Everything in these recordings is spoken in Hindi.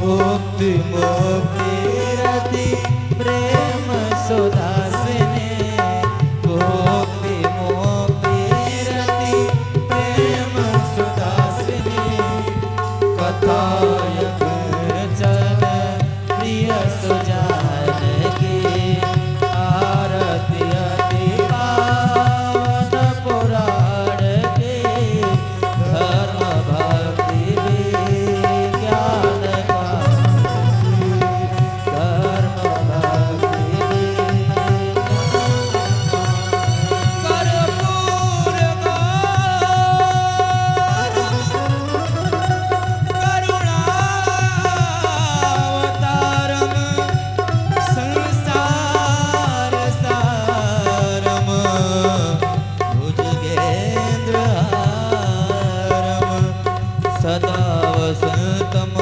भुक्ति मुक्ति रति प्रेम सुदासिनी भुक्ति मुक्ति रति प्रेम सुदासिनी कथायक जन प्रिय सुजानकी आरती अति पावन पुराण की धर्म भक्ति विज्ञान का धर्म भक्ति कर्पूर करुणावतारम संसार सारम भुजगेन्द्रहारम सदा वसन्तम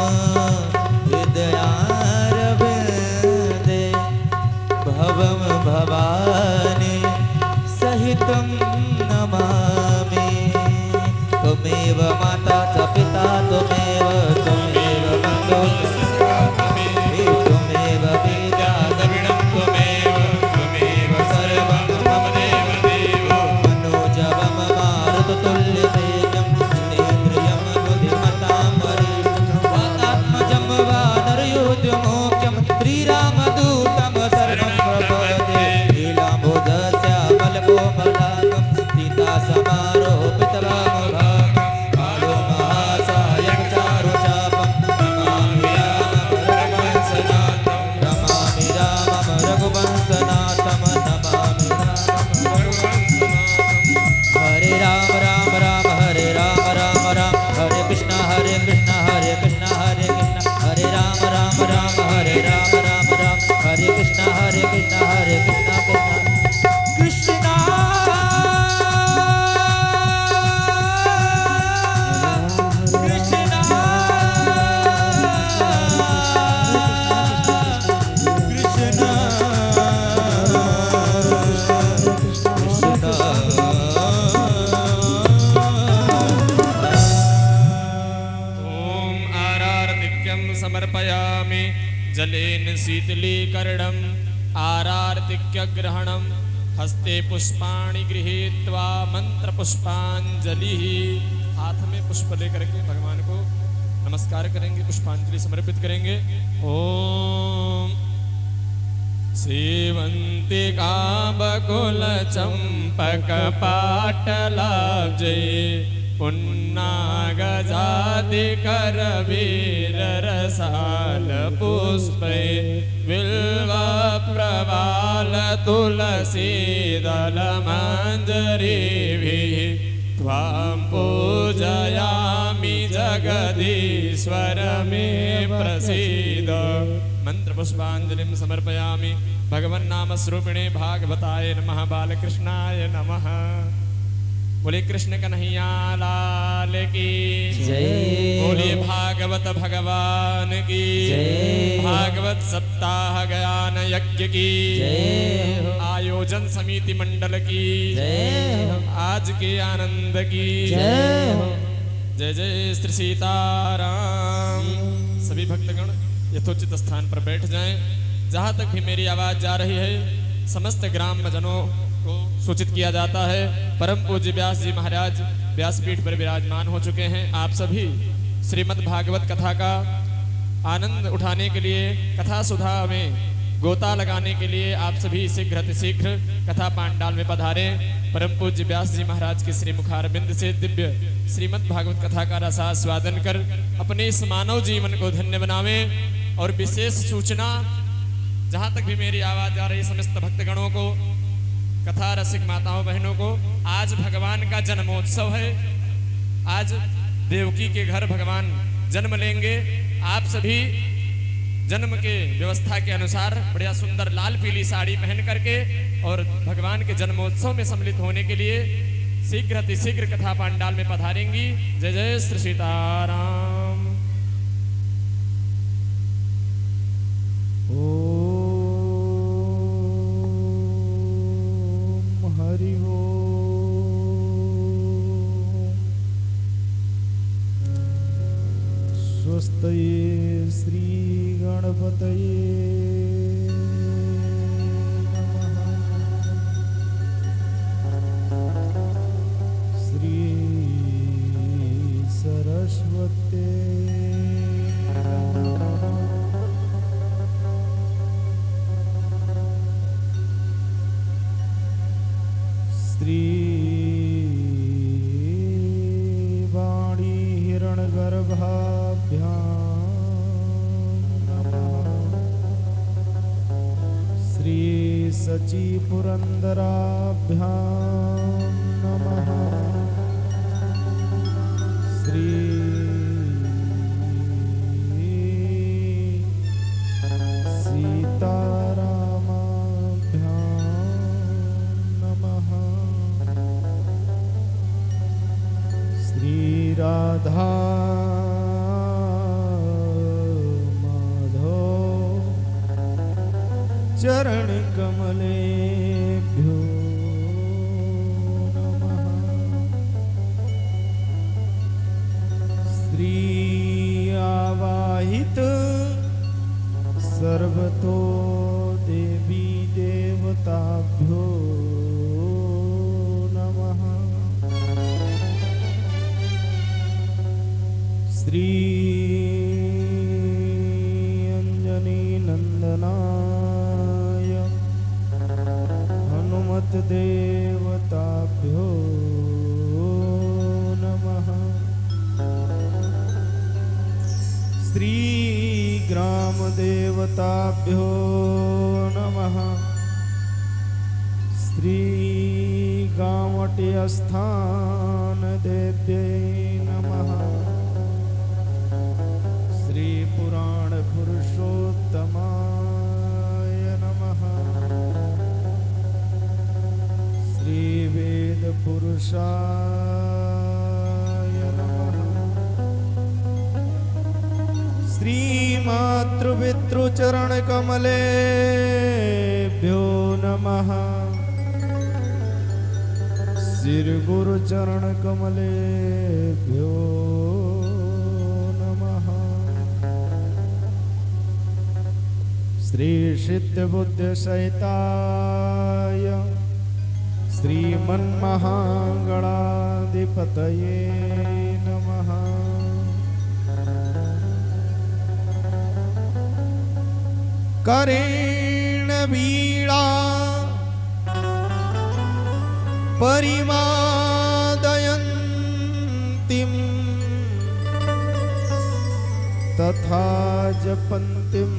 हृदयारविन्दे भवम भवानी सहितं नमामि त्वमेव माता च पिता त्वमेव बन्धुः त्वमेव विद्या द्रविणं त्वमेव सर्वं मम देवदेव मनोजवं मारुततुल्यतेजं जितेन्द्रियं बुद्धिमतां वरिष्ठं वातात्मजं वानरयूथमुख्यं श्रीरामदूतं शरणं प्रपद्ये लीलाम्बोधश्यामलकोमलाकं सीतासमारोपितरामभागं कालो महासायं चारुचापं नमामि रामं रघुवंशनाथं नमामि रामं रघुवंशनाथं हरे राम राम राम हरे राम राम राम हरे कृष्णा हरे कृष्णा हरे कृष्णा हरे कृष्णा हरे राम राम राम हरे राम राम राम हरे कृष्णा हरे कृष्णा हरे कृष्णा कृष्णा ॐ आरार्तिक्यं समर्पयामि जलेन शीतलीकरणम् आरार्तिक्यग्रहणं हस्ते पुष्पाणि गृहीत्वा मंत्रपुष्पांजलिः हाथ में पुष्प लेकर के भगवान को नमस्कार करेंगे पुष्पांजलि समर्पित करेंगे। ओम सेवंतिका बकुल चंपक पाटलाब्जे पुन्नागजादिकर वीर रसाल पुष्पे बिल्व प्रवाल तुलसी दल मंजरीभिः त्वां पूजयामि जगदीश्वर मे प्रसीद। मंत्र पुष्पांजलिं समर्पयामि। भगवन् नाम स्वरूपिणे भागवताय नमः बालकृष्णाय नमः। बोले कृष्ण कन्हैया लाल की जय। बोले भागवत भगवान की जय। भागवत सप्ताह ज्ञान यज्ञ की जय। आयोजन समिति मंडल की जय। आज के आनंद की जय। जय जय श्री सीताराम। सभी भक्तगण यथोचित स्थान पर बैठ जाएं। जहाँ तक भी मेरी आवाज जा रही है समस्त ग्राम जनों को सूचित किया जाता है। परम पूज्य व्यास जी महाराज व्यासपीठ पर विराजमान हो चुके हैं। आप सभी श्रीमद् भागवत कथा का आनंद उठाने के लिए कथा सुधा में गोता लगाने के लिए आप सभी शीघ्र अतिशीघ्र कथा पांडाल में पधारे। परम पूज्य व्यास जी महाराज के श्री मुखारबिंद से दिव्य श्रीमद् भागवत कथा का रसास्वादन कर अपने इस मानव जीवन को धन्य बनावे। और विशेष सूचना, जहाँ तक भी मेरी आवाज आ रही समस्त भक्तगणों को, कथा रसिक माताओं बहनों को, आज भगवान का जन्मोत्सव है। आज देवकी के घर भगवान जन्म लेंगे। आप सभी जन्म के व्यवस्था के अनुसार बढ़िया सुंदर लाल पीली साड़ी पहन करके और भगवान के जन्मोत्सव में सम्मिलित होने के लिए शीघ्र अतिशीघ्र कथा पांडाल में पधारेंगी। जय जय श्री सीताराम। ओम हरि ओम। स्वस्तये श्री गणपतये श्री सरस्वते श्री वाणी हिरण्यगर्भाभ्यां नमः श्री सची पुरंदराभ्यां नमः श्री सीतारामाभ्यां नमः श्री राधा माधव चरण कमलेभ्यो नमः श्री आवाहित सर्वतो देवी देवताभ्यो नमः श्री अंजनी नंदनाय हनुमत देवताभ्यो नमः श्री ग्राम देवताभ्यो नमः श्री गावट्य स्थान देव्यै नमः श्री पुराण पुरुषोत्तमाय नमः श्री वेद पुरुषाय नमः श्री मातृपितृचरण कमलेभ्यो नमः श्री गुरुचरण कमलेभ्यो नमः श्री सिद्ध बुद्ध सहिताय श्रीमन्महागणाधिपतये नमः करेण वीणा परिवादयन्तीं तथा जपन्तीं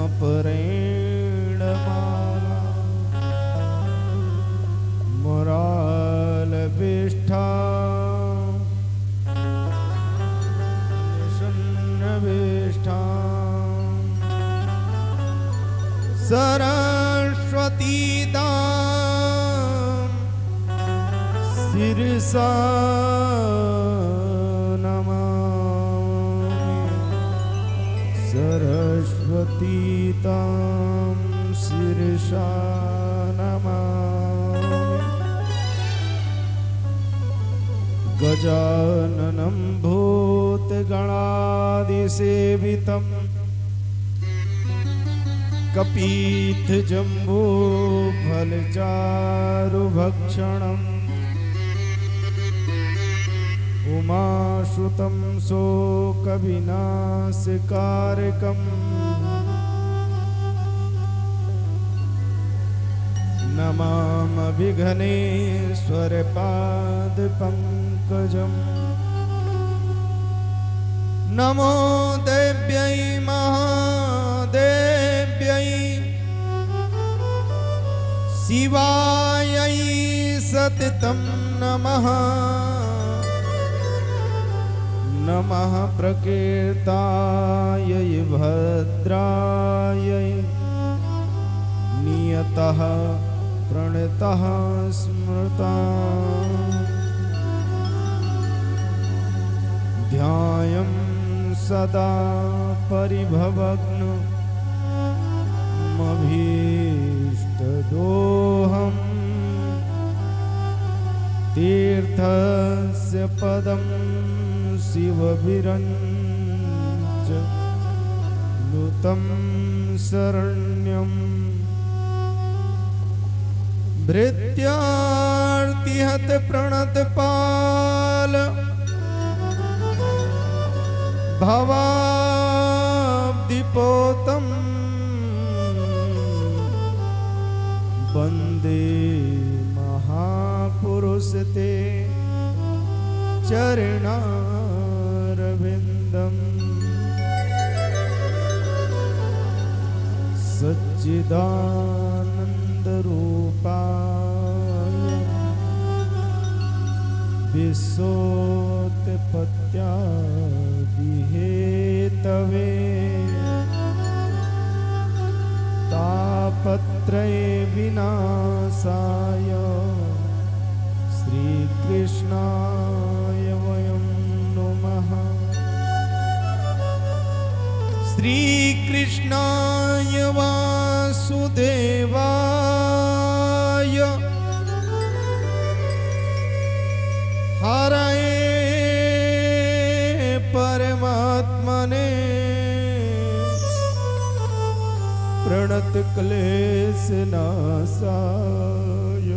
अपरेण माला मुरालविष्ठा निषन्नविष्ठा सरस्वतीदां शिरसा नमामि सरस्वतीतां शिरसा नमामि गजाननं भूतगणादिसेवितं कपीथ जम्बो फलचारुभक्षणम् उमाश्रुतं शोकविनाशकारकम् नमामि विघ्नेश्वरपादपङ्कजम् नमो देव्यै महादेव्यै शिवायै सततं नमः नमः प्रकीर्तायै भद्रायै नियतः प्रणतः स्मृता ध्यायं सदा परिभवग्नमभीष्टदोहम् तीर्थस्य पदं शिवविरञ्च श्रुतं शरण्यम् भृत्यार्तिहत प्रणतपाल भवाब्धिपोतम् वन्दे महापुरुष ते चरणारविन्दम् सच्चिदानन्दरूपाय विश्वोत्पत्त्यादिहेतवे तापत्रय विनाशाय श्रीकृष्णाय वयं नुमः। श्रीकृष्णाय वासुदेवाय हरये परमात्मने प्रणतक्लेशनाशाय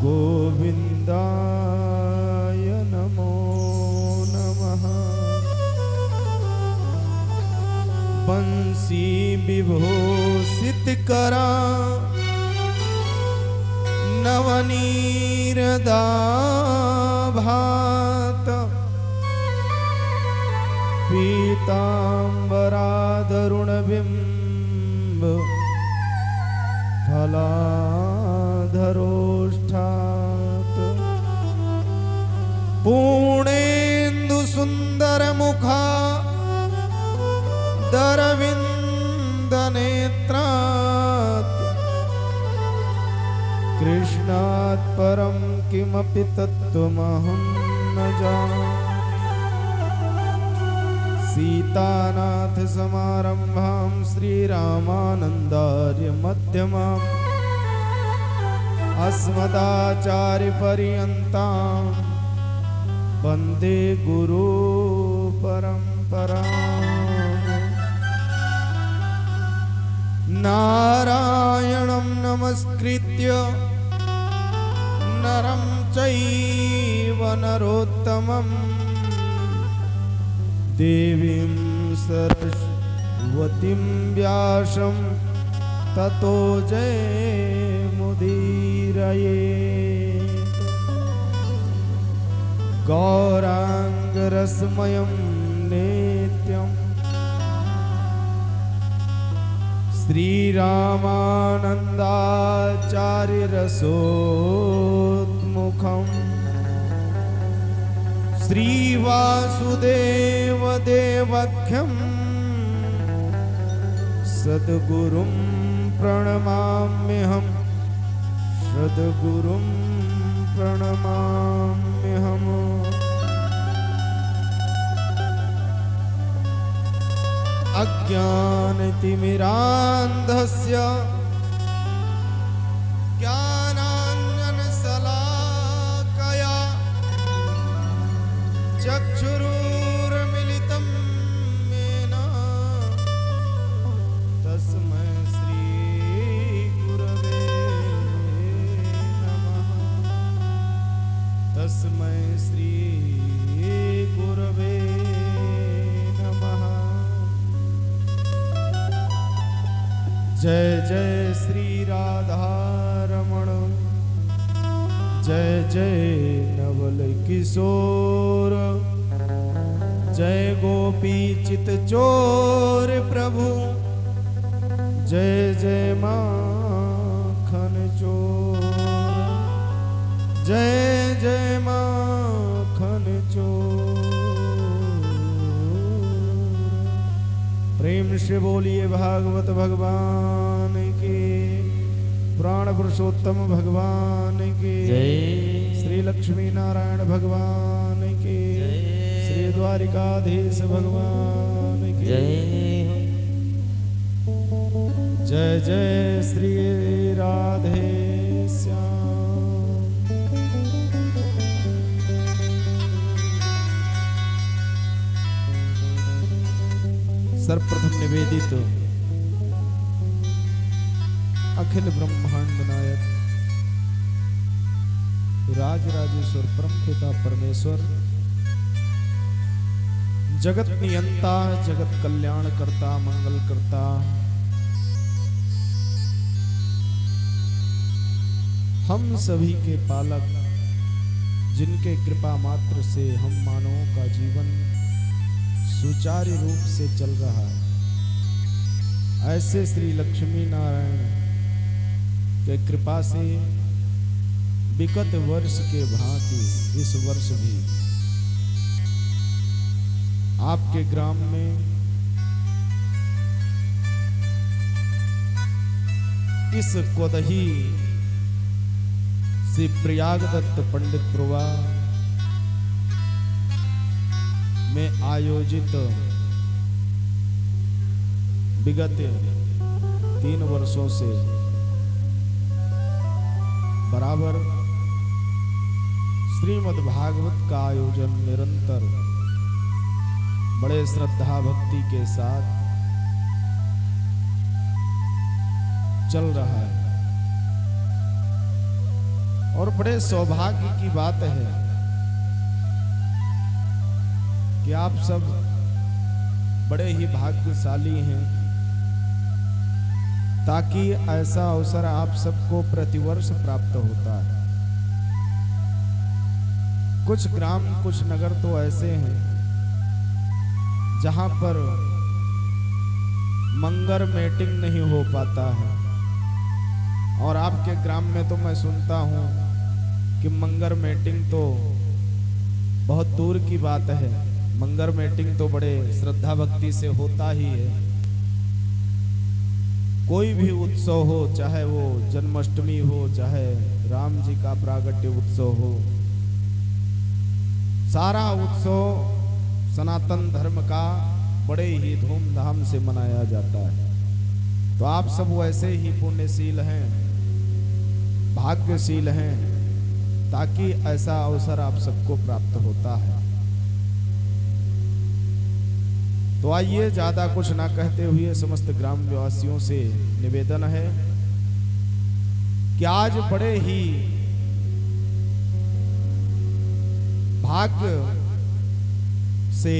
गोविन्दाय नमो नमः। बंसी विभूषित करा नवनीरदाभात पीताम्बरादरुणबिम्ब फलाधरोष्ठात् पूर्णेन्दुसुन्दरमुखा दरविन्दनेत्रात् कृष्णात् परं किमपि तत्त्वमहं न जानामि। सीतानाथ समारम्भां श्रीरामानन्दार्य मध्यमाम् अस्मदाचार्यपर्यन्तां वन्दे गुरु परम्पराम्। नारायणं नमस्कृत्य नरं चैव नरोत्तमम् देवीं सरस्वतीं व्यासं ततो जयमुदीरयेत्। गौराङ्गरसमयं नित्यम् श्रीरामानन्दाचार्यरसोन्मुखम् श्रीवासुदेवदेवख्यं सद्गुरुं प्रणमाम्यहम् सद्गुरुं प्रणमाम्यहम्। अज्ञानतिमिरान्धस्य ज्ञानाञ्जनशलाकया चक्षुरुर्मिलितं येन तस्मै श्रीगुरवे नमः। तस्मै श्रीगुरवे नमः। जय जय श्री राधारमण जय जय नवल किशोर जय गोपी चित चोर प्रभु जय जय माखन चोर जय जय माखन चोर। प्रेम से बोलिए भागवत भगवान के प्राण पुरुषोत्तम भगवान के श्री लक्ष्मी नारायण भगवान के श्री द्वारिकाधीश भगवान के जय जय श्री राधे श्याम। सर्वप्रथम निवेदित अखिल ब्रह्मांड नायक राजराजेश्वर परम पिता परमेश्वर, जगत नियंता, जगत कल्याण करता, मंगल करता, हम सभी के पालक, जिनके कृपा मात्र से हम मानवों का जीवन सुचारू रूप से चल रहा है, ऐसे श्री लक्ष्मी नारायण के कृपा से विगत वर्ष के भांति इस वर्ष भी आपके ग्राम में इस कोदही श्री प्रयागदत्त पंडित प्रवा में आयोजित विगत 3 वर्षों से बराबर श्रीमद् भागवत का आयोजन निरंतर बड़े श्रद्धा भक्ति के साथ चल रहा है और बड़े सौभाग्य की बात है कि आप सब बड़े ही भाग्यशाली हैं, ताकि ऐसा अवसर आप सबको प्रतिवर्ष प्राप्त होता है। कुछ ग्राम, कुछ नगर तो ऐसे हैं जहां पर मंगर मीटिंग नहीं हो पाता है, और आपके ग्राम में तो मैं सुनता हूं कि मंगर मीटिंग तो बहुत दूर की बात है। मंगर मीटिंग तो बड़े श्रद्धा भक्ति से होता ही है। कोई भी उत्सव हो, चाहे वो जन्माष्टमी हो, चाहे राम जी का प्रागट्य उत्सव हो, सारा उत्सव सनातन धर्म का बड़े ही धूमधाम से मनाया जाता है। तो आप सब वैसे ही पुण्यशील हैं, भाग्यशील हैं, ताकि ऐसा अवसर आप सबको प्राप्त होता है। तो आइए, ज्यादा कुछ ना कहते हुए समस्त ग्राम निवासियों से निवेदन है कि आज बड़े ही भाग्य से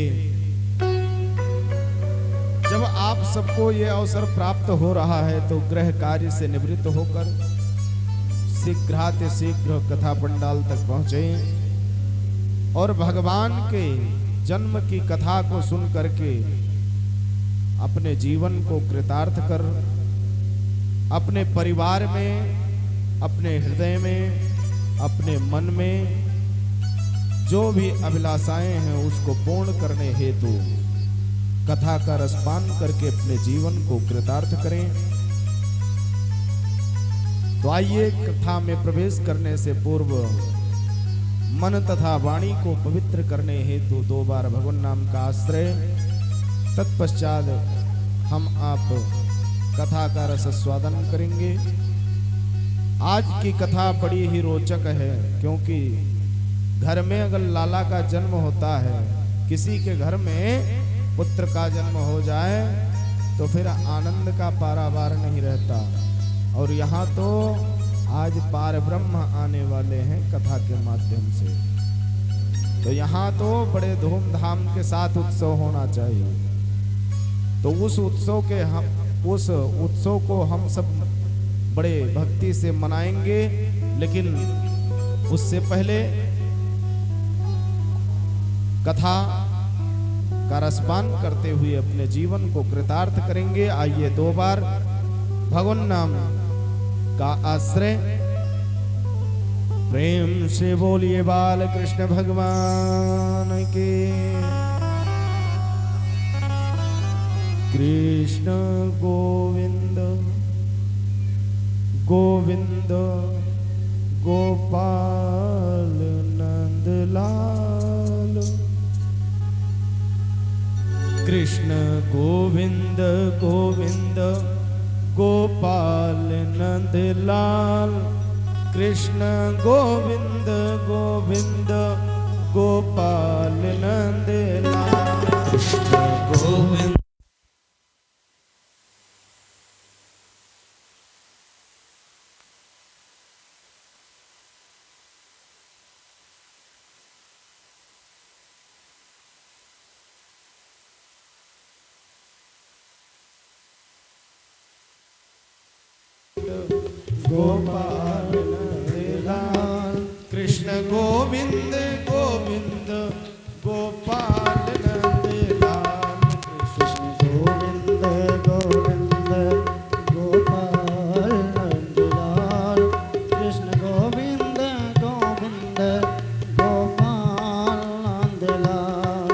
जब आप सबको ये अवसर प्राप्त हो रहा है, तो गृह कार्य से निवृत्त होकर शीघ्र कथा पंडाल तक पहुंचे और भगवान के जन्म की कथा को सुन करके अपने जीवन को कृतार्थ कर अपने परिवार में, अपने हृदय में, अपने मन में जो भी अभिलाषाएं हैं उसको पूर्ण करने हेतु कथा का रसपान करके अपने जीवन को कृतार्थ करें। तो आइए, कथा में प्रवेश करने से पूर्व मन तथा वाणी को पवित्र करने हेतु 2 बार भगवान नाम का आश्रय, तत्पश्चात हम आप कथा का रस स्वादन करेंगे। आज की कथा बड़ी ही रोचक है, क्योंकि घर में अगर लाला का जन्म होता है, किसी के घर में पुत्र का जन्म हो जाए तो फिर आनंद का पारावार नहीं रहता। और यहाँ तो आज पार ब्रह्म आने वाले हैं कथा के माध्यम से, तो यहाँ तो बड़े धूमधाम के साथ उत्सव होना चाहिए। तो उस उत्सव को हम सब बड़े भक्ति से मनाएंगे, लेकिन उससे पहले कथा का रसपान करते हुए अपने जीवन को कृतार्थ करेंगे। आइए, 2 बार भगवान नाम का आश्रय प्रेम से बोलिए बाल कृष्ण भगवान के। कृष्ण गोविंद गोविंद गोपाल नंदलाल, कृष्ण गोविंद गोविंद गोपाल नंदलाल, कृष्ण गोविंद गोविंद गोपाल नंदलाल, कृष्ण गोविंद गोपाल नंदलाल कृष्ण गोविंद गोविंद गोपाल नंदलाल कृष्ण गोविंद गोविंद गोपाल नंदलाल कृष्ण गोविंद गोविंद गोपाल नंदलाल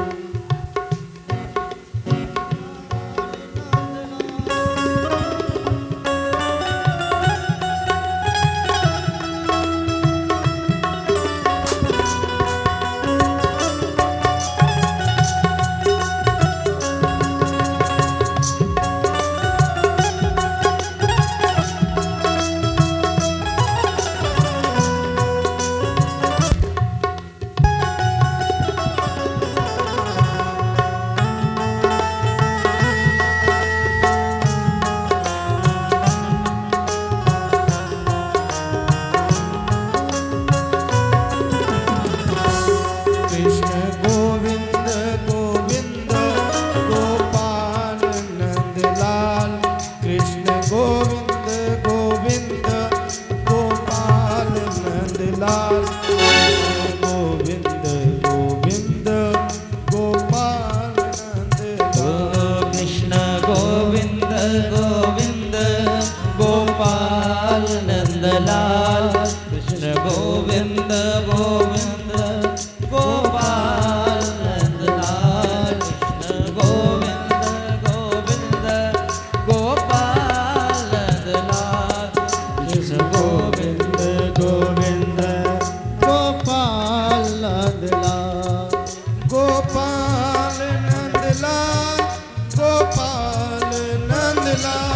कृष्ण गोविंद गोविंद गोपाल नंदलाल कृष्ण गोविंद गोविंद गोपाल नंदलाल कृष्ण गोविंद गोविंद गोपाल नंदलाल कृष्ण गोविंद गोविंद गोपाल नंदलाल कृष्ण गोविंद गोविंद गोपाल नंदलाल कृष्ण गोविंद गोविंद गोपाल नंदलाल कृष्ण गोविंद गोविंद गोपाल नंदलाल गोपाल नंदलाल गोपाल नंदलाल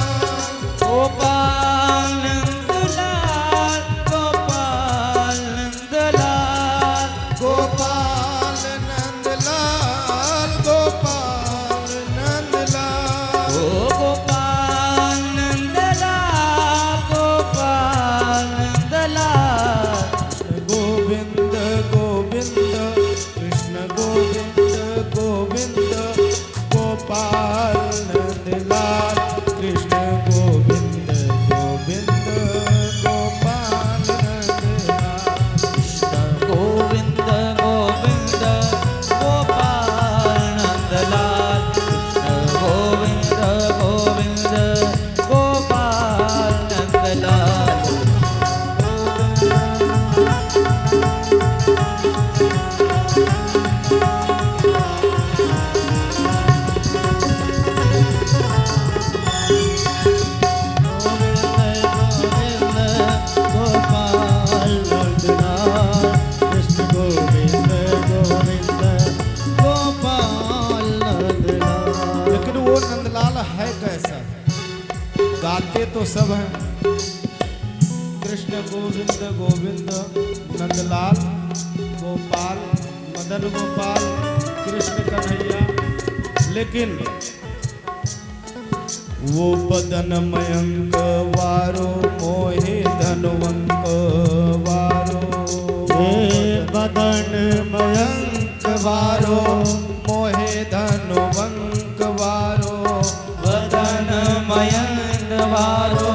गोपाल नंदलाल गोपाल नंदलाल गोपाल नंदलाल गोपाल नंदलाल ओ गोपाल नंदलाल गोपाल नंदलाल गोविंद गोविंद कृष्ण गोविंद गोविंद गोपाल नंदलाल कृष्ण गोविंद गोविंद गोपाल नंदलाल गोविंद गोविंद गोपाल नंदलाल कृष्ण गोविंद गोविंद गोपाल नंदलाल गोपाल नंदलाल कृष्ण गोविंद गोविंद गोपाल नंदलाल लेकिन वो नंदलाल है कैसा? गाते तो सब हैं, कृष्ण गोविंद गोविंद नंदलाल गोपाल मदन गोपाल कृष्ण कन्हैया, लेकिन वो बदन मयंक वारो मोहे धनवंक वारो बदन मयंक वारो मोहे धनवंक वारो वदन मयंक वारो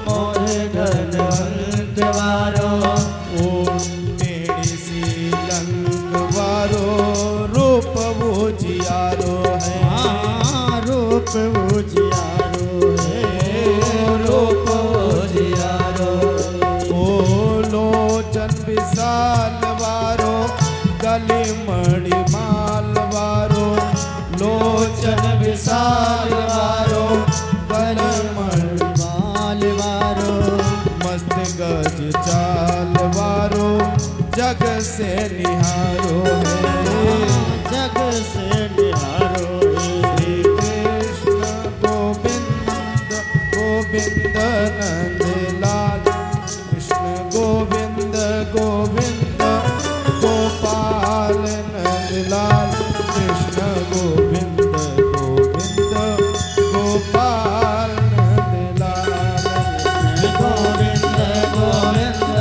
मोहे धनवंत वारो ओ टेढ़ी सी लंक वारो रूप वो जियारो है रूप उजियारो है रूप जियारो ओ लोचन विशाल वारो गली मणि माल वारो लोचन विशाल वारो गली मणि बाल वारो मस्त गज चाल वारो जग से निहारो है जग से निहारो श्री कृष्ण गोविंद गोविंद नंदलाल कृष्ण गोविंद गोविंद गोपाल नंदलाल कृष्ण गोविंद गोविंद गोपाल नंदलाल गोविंद गोविंद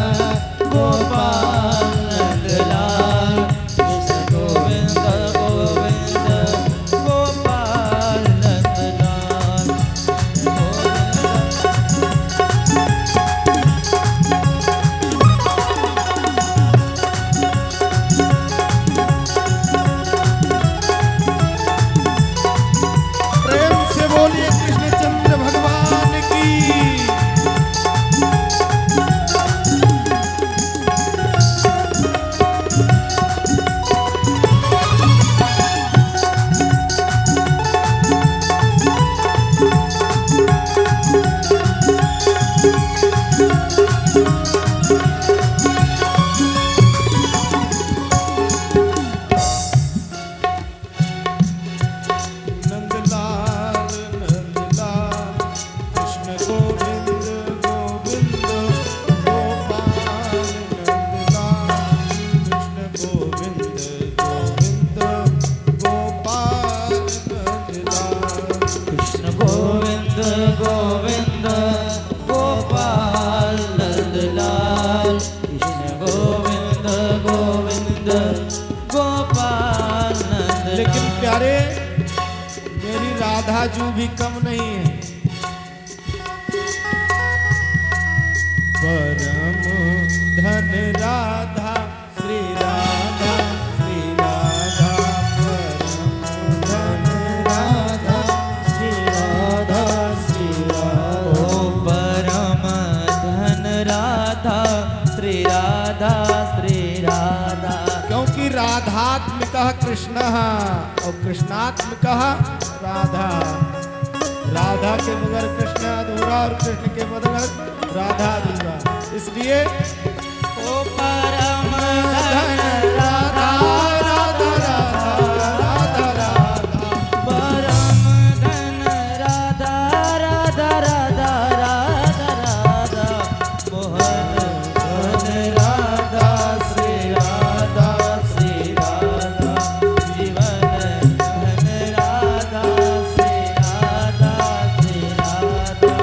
गोपाल नंदलाल कृष्ण गोविंद गोविंद गोपाल नंदलाल राधा जू भी कम नहीं है। परम धन राधा श्री राधा श्री राधा परम धन राधा श्री राधा श्री राधा ओ परम धन राधा श्री राधा श्री राधा। क्योंकि राधात्मिक कृष्ण और कृष्णात्मिक राधा। राधा के बगैर कृष्ण अधूरा और कृष्ण के बगैर राधा अधूरा। इसलिए ओ परम धन राधा राधा राधा राधा राधा परम धन राधा राधा राधा राधा राधा मोहन धन राधा श्री राधा श्री राधा जीवन धन राधा श्री राधा श्री राधा।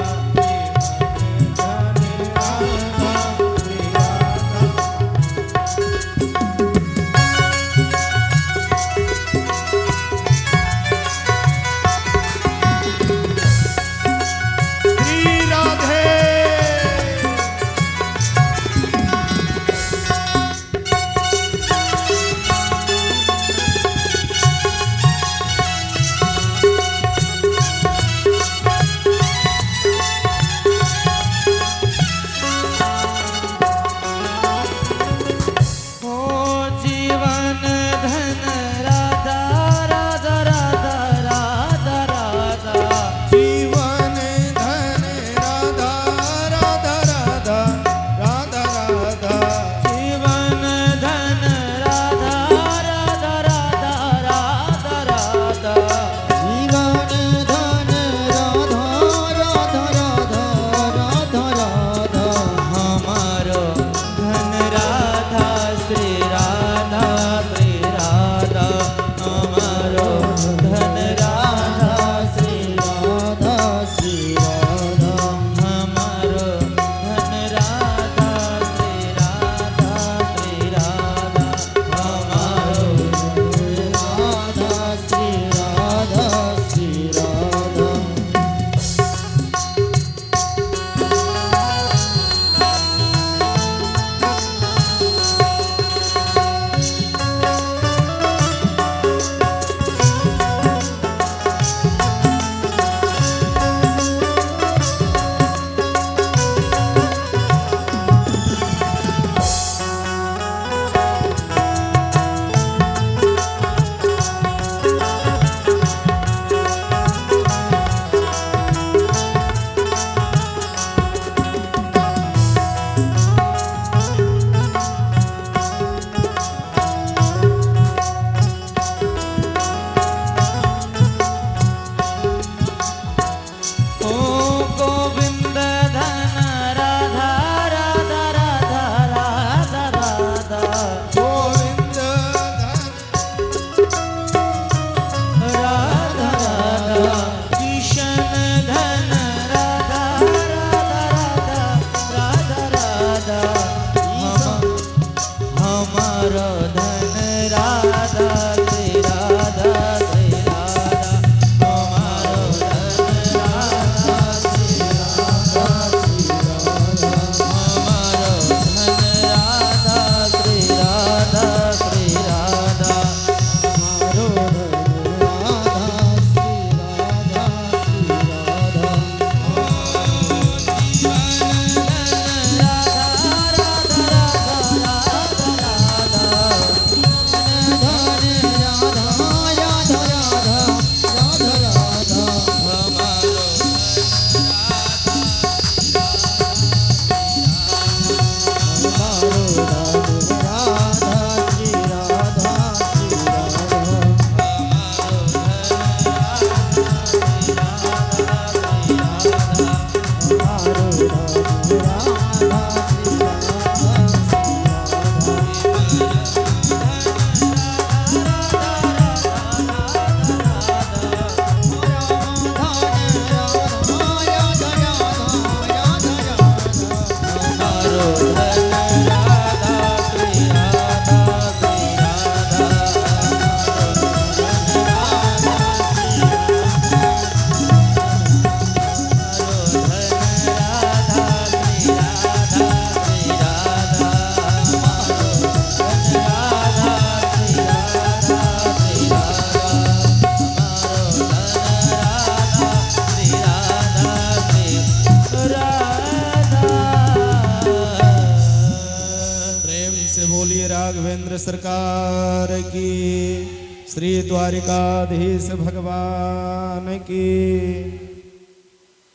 केंद्र सरकार की, श्री द्वारिकाधीश भगवान की,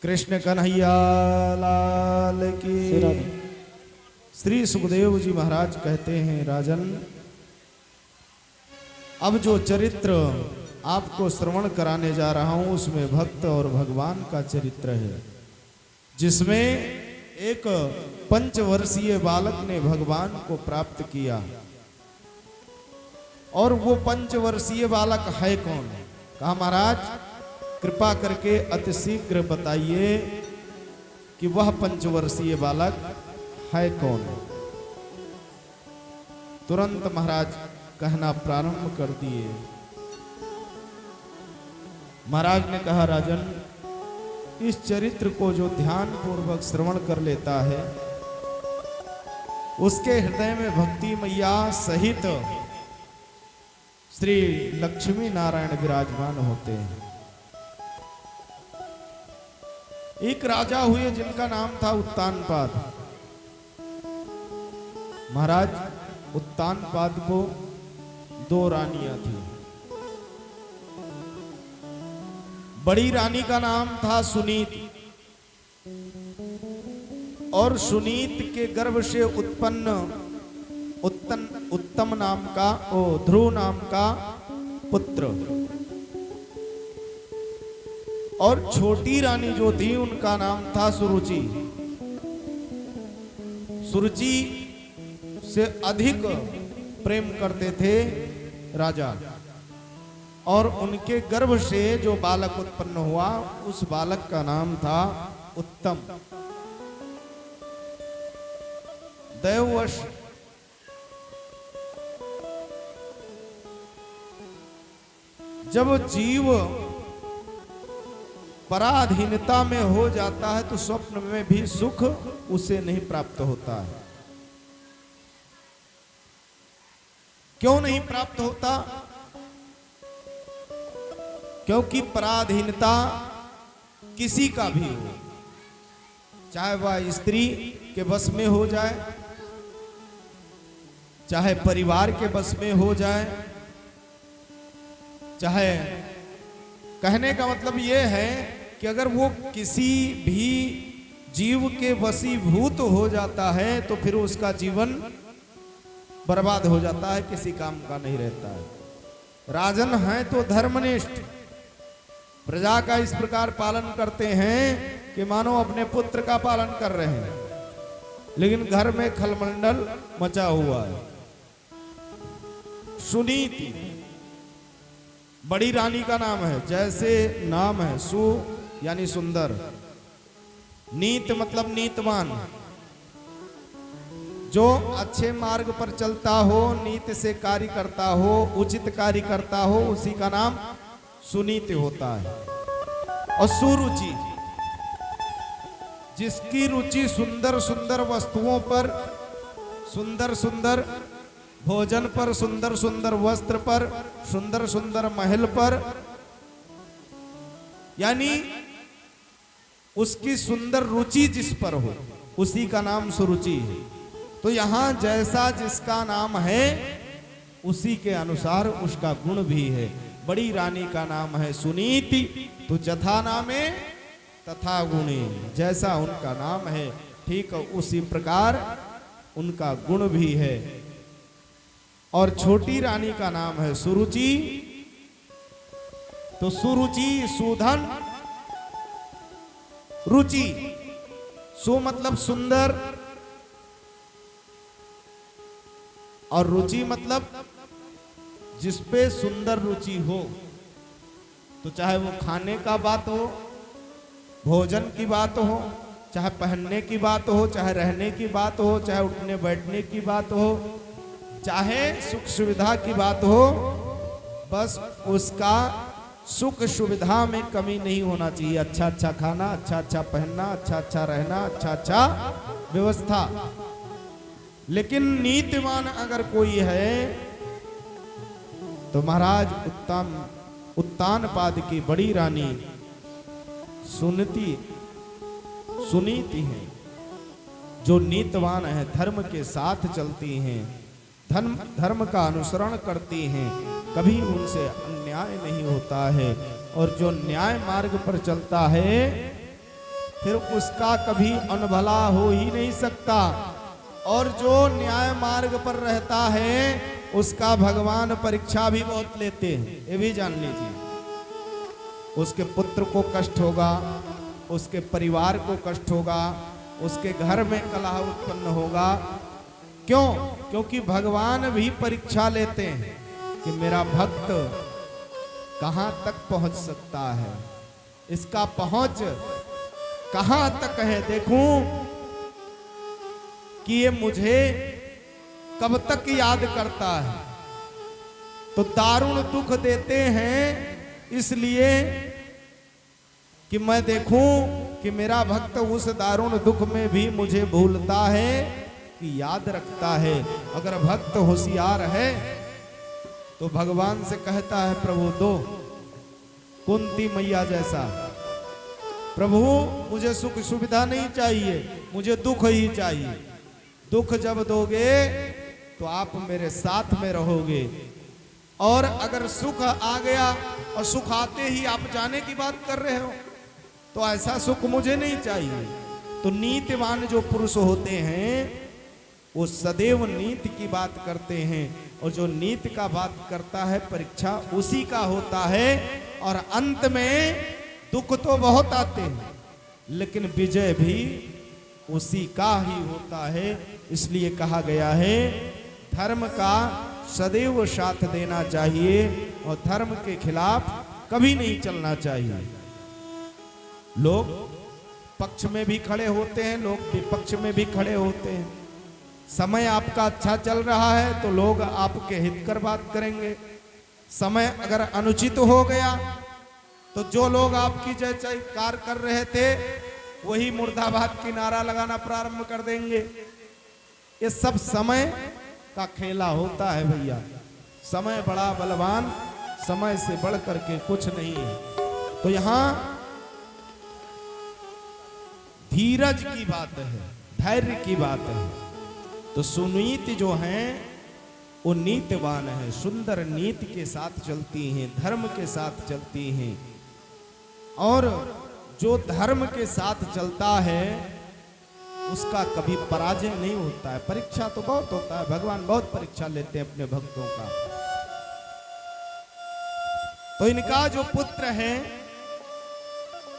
कृष्ण कन्हैया लाल की। श्री सुखदेव जी महाराज कहते हैं, राजन अब जो चरित्र आपको श्रवण कराने जा रहा हूं उसमें भक्त और भगवान का चरित्र है, जिसमें एक पंचवर्षीय बालक ने भगवान को प्राप्त किया। और वो पंचवर्षीय बालक है कौन? कहा महाराज कृपा करके अतिशीघ्र बताइए कि वह पंचवर्षीय बालक है कौन। तुरंत महाराज कहना प्रारंभ कर दिए। महाराज ने कहा, राजन इस चरित्र को जो ध्यान पूर्वक श्रवण कर लेता है उसके हृदय में भक्ति मैया सहित श्री लक्ष्मी नारायण विराजमान होते हैं। एक राजा हुए जिनका नाम था उत्तानपाद। महाराज उत्तानपाद को 2 रानियां थी। बड़ी रानी का नाम था सुनीत, और सुनीत के गर्भ से उत्पन्न उत्तम नाम का ध्रुव नाम का पुत्र। और छोटी रानी जो थी उनका नाम था सुरुचि। सुरुचि से अधिक प्रेम करते थे राजा, और उनके गर्भ से जो बालक उत्पन्न हुआ उस बालक का नाम था उत्तम। दैववश जब जीव पराधीनता में हो जाता है तो स्वप्न में भी सुख उसे नहीं प्राप्त होता है। क्यों नहीं प्राप्त होता? क्योंकि पराधीनता किसी का भी हो, चाहे वह स्त्री के बस में हो जाए, चाहे परिवार के बस में हो जाए, चाहे, कहने का मतलब यह है कि अगर वो किसी भी जीव के वशीभूत हो जाता है तो फिर उसका जीवन बर्बाद हो जाता है, किसी काम का नहीं रहता है। राजन हैं तो धर्मनिष्ठ, प्रजा का इस प्रकार पालन करते हैं कि मानो अपने पुत्र का पालन कर रहे हैं, लेकिन घर में खलमंडल मचा हुआ है। सुनीति बड़ी रानी का नाम है। जैसे नाम है सु यानी सुंदर, नीत मतलब नीतवान, जो अच्छे मार्ग पर चलता हो, नीति से कार्य करता हो, उचित कार्य करता हो, उसी का नाम सुनीति होता है। और सुरुचि, जिसकी रुचि सुंदर सुंदर वस्तुओं पर, सुंदर सुंदर भोजन पर, सुंदर सुंदर वस्त्र पर, सुंदर सुंदर महल पर, यानी उसकी सुंदर रुचि जिस पर हो उसी का नाम सुरुचि है। तो यहां जैसा जिसका नाम है उसी के अनुसार उसका गुण भी है। बड़ी रानी का नाम है सुनीति, तो जथा नामे तथा गुणे, जैसा उनका नाम है ठीक उसी प्रकार उनका गुण भी है। और छोटी रानी का नाम है सुरुचि, तो सुरुचि सुधन, रुचि, सु मतलब सुंदर और रुचि मतलब जिसपे सुंदर रुचि हो। तो चाहे वो खाने का बात हो, भोजन की बात हो, चाहे पहनने की बात हो, चाहे रहने की बात हो, चाहे उठने बैठने की बात हो, चाहे सुख सुविधा की बात हो, बस उसका सुख सुविधा में कमी नहीं होना चाहिए। अच्छा अच्छा खाना, अच्छा अच्छा पहनना, अच्छा अच्छा रहना, अच्छा अच्छा व्यवस्था। लेकिन नीतिवान अगर कोई है तो महाराज उत्तानपाद की बड़ी रानी सुनीति है, जो नीतिवान है, धर्म के साथ चलती हैं, धर्म धर्म का अनुसरण करती हैं, कभी उनसे अन्याय नहीं होता है। और जो न्याय मार्ग पर चलता है फिर उसका कभी अनभला हो ही नहीं सकता। और जो न्याय मार्ग पर रहता है उसका भगवान परीक्षा भी बहुत लेते हैं, ये भी जान लीजिए। उसके पुत्र को कष्ट होगा, उसके परिवार को कष्ट होगा, उसके घर में कलह उत्पन्न होगा। क्यों? क्योंकि भगवान भी परीक्षा लेते हैं कि मेरा भक्त कहां तक पहुंच सकता है, इसका पहुंच कहां तक है, देखूं कि ये मुझे कब तक याद करता है। तो दारुण दुख देते हैं इसलिए कि मैं देखूं कि मेरा भक्त उस दारुण दुख में भी मुझे भूलता है कि याद रखता है। अगर भक्त होशियार है तो भगवान से कहता है प्रभु दो, कुंती मैया जैसा, प्रभु मुझे सुख सुविधा नहीं चाहिए, मुझे दुख ही चाहिए। दुख जब दोगे तो आप मेरे साथ में रहोगे। और अगर सुख आ गया और सुख आते ही आप जाने की बात कर रहे हो तो ऐसा सुख मुझे नहीं चाहिए। तो नीतिवान जो पुरुष होते हैं वो सदैव नीति की बात करते हैं, और जो नीति का बात करता है परीक्षा उसी का होता है। और अंत में दुख तो बहुत आते हैं लेकिन विजय भी उसी का ही होता है। इसलिए कहा गया है धर्म का सदैव साथ देना चाहिए और धर्म के खिलाफ कभी नहीं चलना चाहिए। लोग पक्ष में भी खड़े होते हैं, लोग विपक्ष में भी खड़े होते हैं। समय आपका अच्छा चल रहा है तो लोग आपके हित कर बात करेंगे। समय अगर अनुचित हो गया तो जो लोग आपकी जय जयकार कर रहे थे वही मुर्दाबाद की नारा लगाना प्रारंभ कर देंगे। ये सब समय का खेला होता है भैया। समय बड़ा बलवान, समय से बढ़ करके कुछ नहीं है। तो यहां धीरज की बात है, धैर्य की बात है। तो सुनीति जो हैं वो नीतिवान है, सुंदर नीति के साथ चलती हैं, धर्म के साथ चलती हैं। और जो धर्म के साथ चलता है उसका कभी पराजय नहीं होता है। परीक्षा तो बहुत होता है, भगवान बहुत परीक्षा लेते हैं अपने भक्तों का। तो इनका जो पुत्र है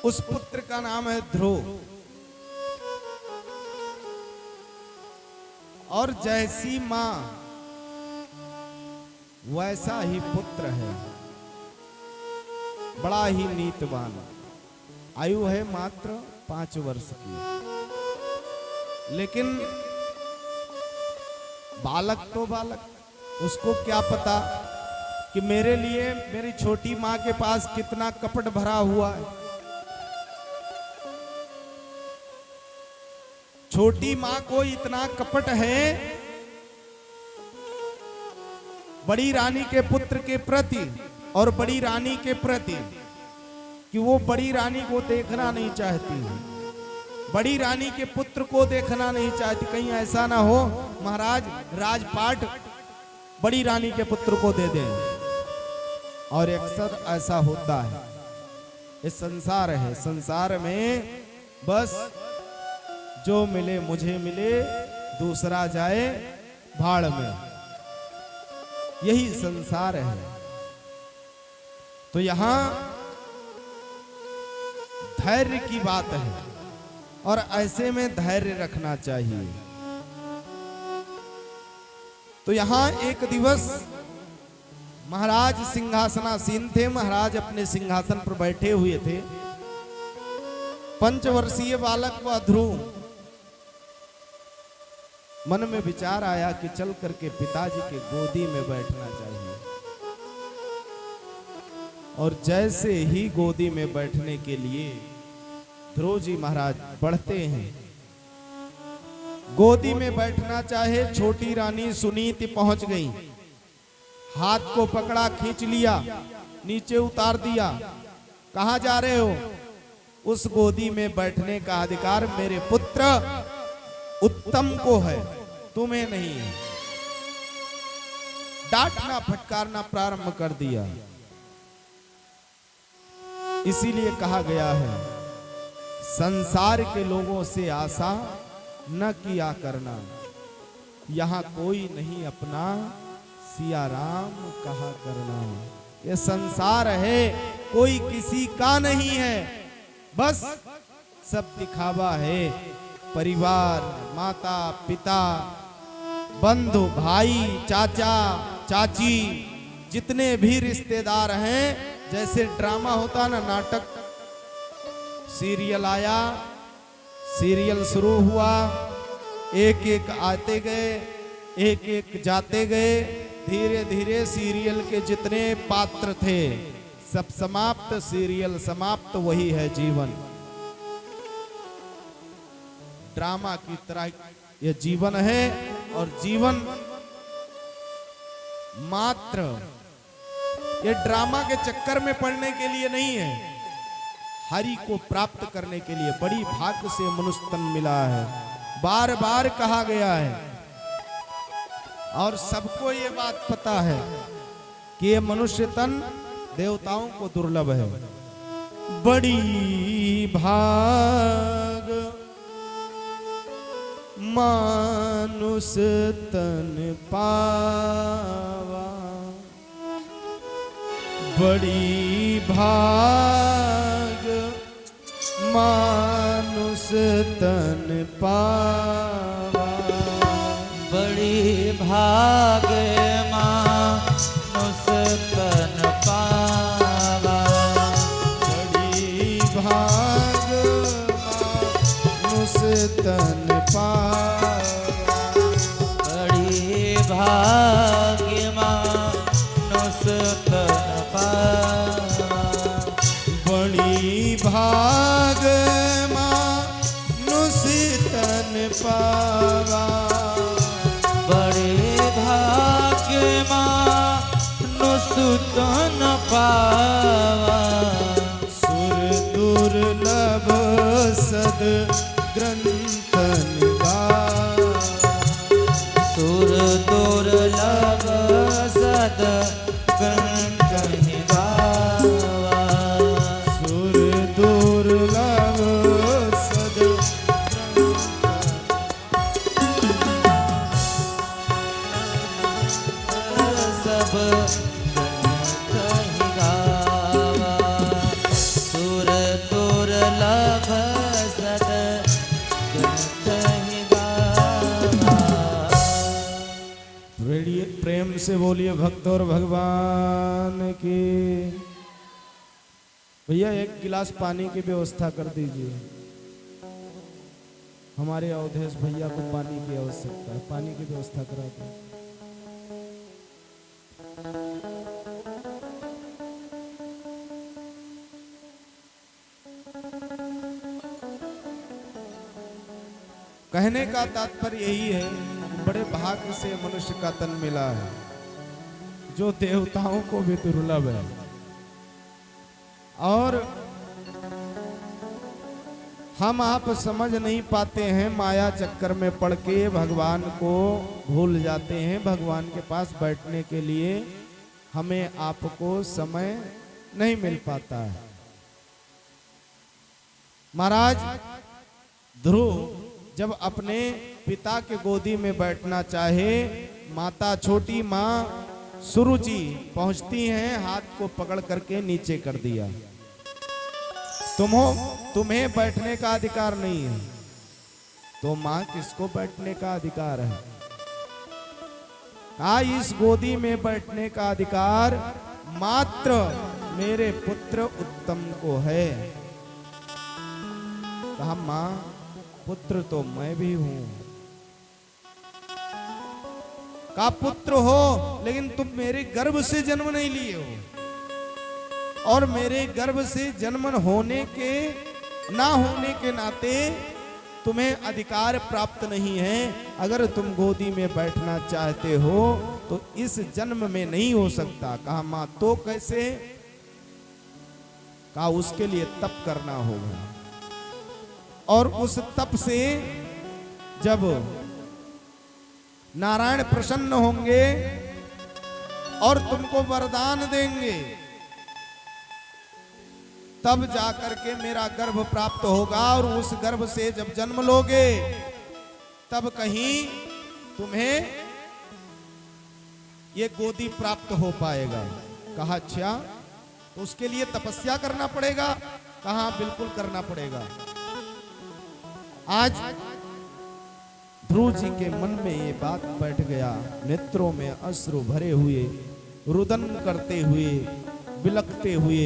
उस पुत्र का नाम है ध्रुव। और जैसी मां वैसा ही पुत्र है, बड़ा ही नीतिवान। आयु है मात्र 5 वर्ष की, लेकिन बालक तो बालक, उसको क्या पता कि मेरे लिए मेरी छोटी मां के पास कितना कपट भरा हुआ है। छोटी मां को इतना कपट है बड़ी रानी के पुत्र के प्रति और बड़ी रानी के प्रति कि वो बड़ी रानी को देखना नहीं चाहती, बड़ी रानी के पुत्र को देखना नहीं चाहती। कहीं ऐसा ना हो महाराज राजपाट बड़ी रानी के पुत्र को दे दें। और अक्सर ऐसा होता है। ये संसार है, संसार में बस जो मिले मुझे मिले, दूसरा जाए भाड़ में, यही संसार है। तो यहां धैर्य की बात है और ऐसे में धैर्य रखना चाहिए। तो यहां एक दिवस महाराज सिंहासनासीन थे। महाराज अपने सिंहासन पर बैठे हुए थे। 5 वर्षीय बालक व ध्रुव मन में विचार आया कि चल करके पिताजी के गोदी में बैठना चाहिए। और जैसे ही गोदी में बैठने के लिए ध्रुव जी महाराज बढ़ते हैं, गोदी में बैठना चाहे, छोटी रानी सुनीति पहुंच गई, हाथ को पकड़ा, खींच लिया, नीचे उतार दिया। कहां जा रहे हो? उस गोदी में बैठने का अधिकार मेरे पुत्र उत्तम को है, तुम्हें नहीं है। डांटना फटकारना प्रारंभ कर दिया। इसीलिए कहा गया है, संसार के लोगों से आशा न किया करना, यहाँ कोई नहीं अपना, सिया राम कहा करना। ये संसार है, कोई किसी का नहीं है, बस सब दिखावा है। परिवार, माता पिता, बंधु भाई, चाचा चाची, जितने भी रिश्तेदार हैं, जैसे ड्रामा होता ना, नाटक, सीरियल आया, सीरियल शुरू हुआ, एक एक आते गए, एक एक जाते गए, धीरे धीरे सीरियल के जितने पात्र थे सब समाप्त, सीरियल समाप्त, वही है जीवन। ड्रामा की तरह यह जीवन है, और जीवन मात्र ये ड्रामा के चक्कर में पड़ने के लिए नहीं है, हरि को प्राप्त करने के लिए। बड़ी भाग्य से मनुष्य तन मिला है, बार बार कहा गया है, और सबको ये बात पता है कि ये मनुष्य तन देवताओं को दुर्लभ है। बड़ी भाग मानुष तन पावा, बड़ी भाग मानुष तन पावा, बड़ी भाग मानुष तन पावा, बड़ी भाग मानुष तन पावा, बड़ी भाग मानुष तन पावा, बड़ी भाग मानुष तन पावा, बड़े भाग्य मानुष तन पावा, सुर दुर्लभ सद ग्रंथ निगाह, सुर दुर्लभ सद ग्रंथ निगावा, सुर दुर्लभ सद सब ग्रंथ निगावा, सुर दुर्लभ सद ग्रंथ निगावा। प्रेम से बोलिए भक्त और भगवान की। भैया एक गिलास पानी की व्यवस्था कर दीजिए, हमारे अवधेश भैया को पानी की आवश्यकता है, पानी की व्यवस्था करा दें। कहने का तात्पर्य यही है, बड़े भाग्य से मनुष्य का तन मिला है, जो देवताओं को भी दुर्लभ है। और हम आप समझ नहीं पाते हैं, माया चक्कर में पड़ के भगवान को भूल जाते हैं। भगवान के पास बैठने के लिए हमें आपको समय नहीं मिल पाता है। महाराज ध्रुव जब अपने पिता के गोदी में बैठना चाहे, माता छोटी माँ सुरुचि पहुंचती हैं, हाथ को पकड़ करके नीचे कर दिया। तुम्हें बैठने का अधिकार नहीं है, तो माँ किसको बैठने का अधिकार है? इस गोदी में बैठने का अधिकार मात्र मेरे पुत्र उत्तम को है। कहा माँ पुत्र तो मैं भी हूं। का पुत्र हो, लेकिन तुम मेरे गर्भ से जन्म नहीं लिए हो, और मेरे गर्भ से जन्म होने के ना होने के नाते तुम्हें अधिकार प्राप्त नहीं है। अगर तुम गोदी में बैठना चाहते हो तो इस जन्म में नहीं हो सकता। कहा मां तो कैसे? कहा उसके लिए तप करना होगा, और उस तप से जब नारायण प्रसन्न होंगे और तुमको वरदान देंगे, तब जाकर के मेरा गर्भ प्राप्त होगा। और उस गर्भ से जब जन्म लोगे तब कहीं तुम्हें ये गोदी प्राप्त हो पाएगा। कहा अच्छा, तो उसके लिए तपस्या करना पड़ेगा। कहा बिल्कुल करना पड़ेगा। आज ध्रुव जी के मन में ये बात बैठ गया। नेत्रों में अश्रु भरे हुए, रुदन करते हुए, बिलखते हुए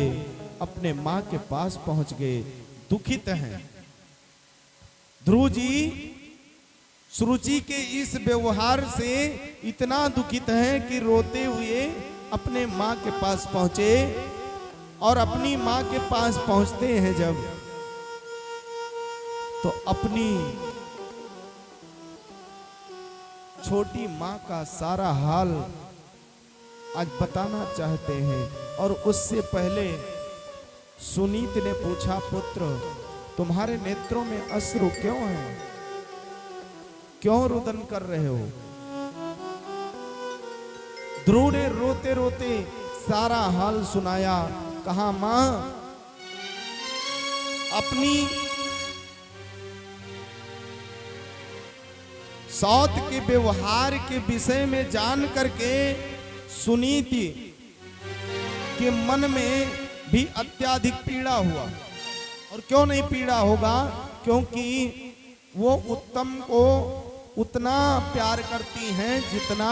अपने मां के पास पहुंच गए। दुखित हैं ध्रुव जी। सुरुचि के इस व्यवहार से इतना दुखित हैं कि रोते हुए अपने मां के पास पहुंचे। और अपनी मां के पास पहुंचते हैं जब, तो अपनी छोटी मां का सारा हाल आज बताना चाहते हैं। और उससे पहले सुनीत ने पूछा, पुत्र तुम्हारे नेत्रों में अश्रु क्यों है, क्यों रुदन कर रहे हो? ध्रुव ने रोते रोते सारा हाल सुनाया। कहा मां, अपनी सौत के व्यवहार के विषय में जान करके सुनीति के मन में भी अत्याधिक पीड़ा हुआ। और क्यों नहीं पीड़ा होगा, क्योंकि वो उत्तम को उतना प्यार करती हैं जितना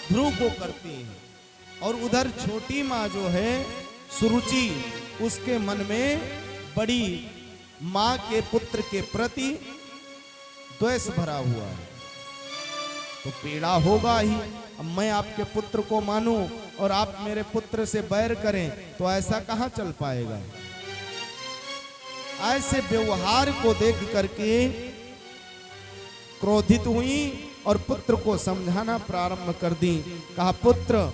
ध्रुव को करती हैं। और उधर छोटी माँ जो है सुरुचि, उसके मन में बड़ी माँ के पुत्र के प्रति द्वेष भरा हुआ है। तो पीड़ा होगा ही। अब मैं आपके पुत्र को मानूं और आप मेरे पुत्र से बैर करें तो ऐसा कहां चल पाएगा। ऐसे व्यवहार को देख करके क्रोधित हुई और पुत्र को समझाना प्रारंभ कर दी। कहा पुत्र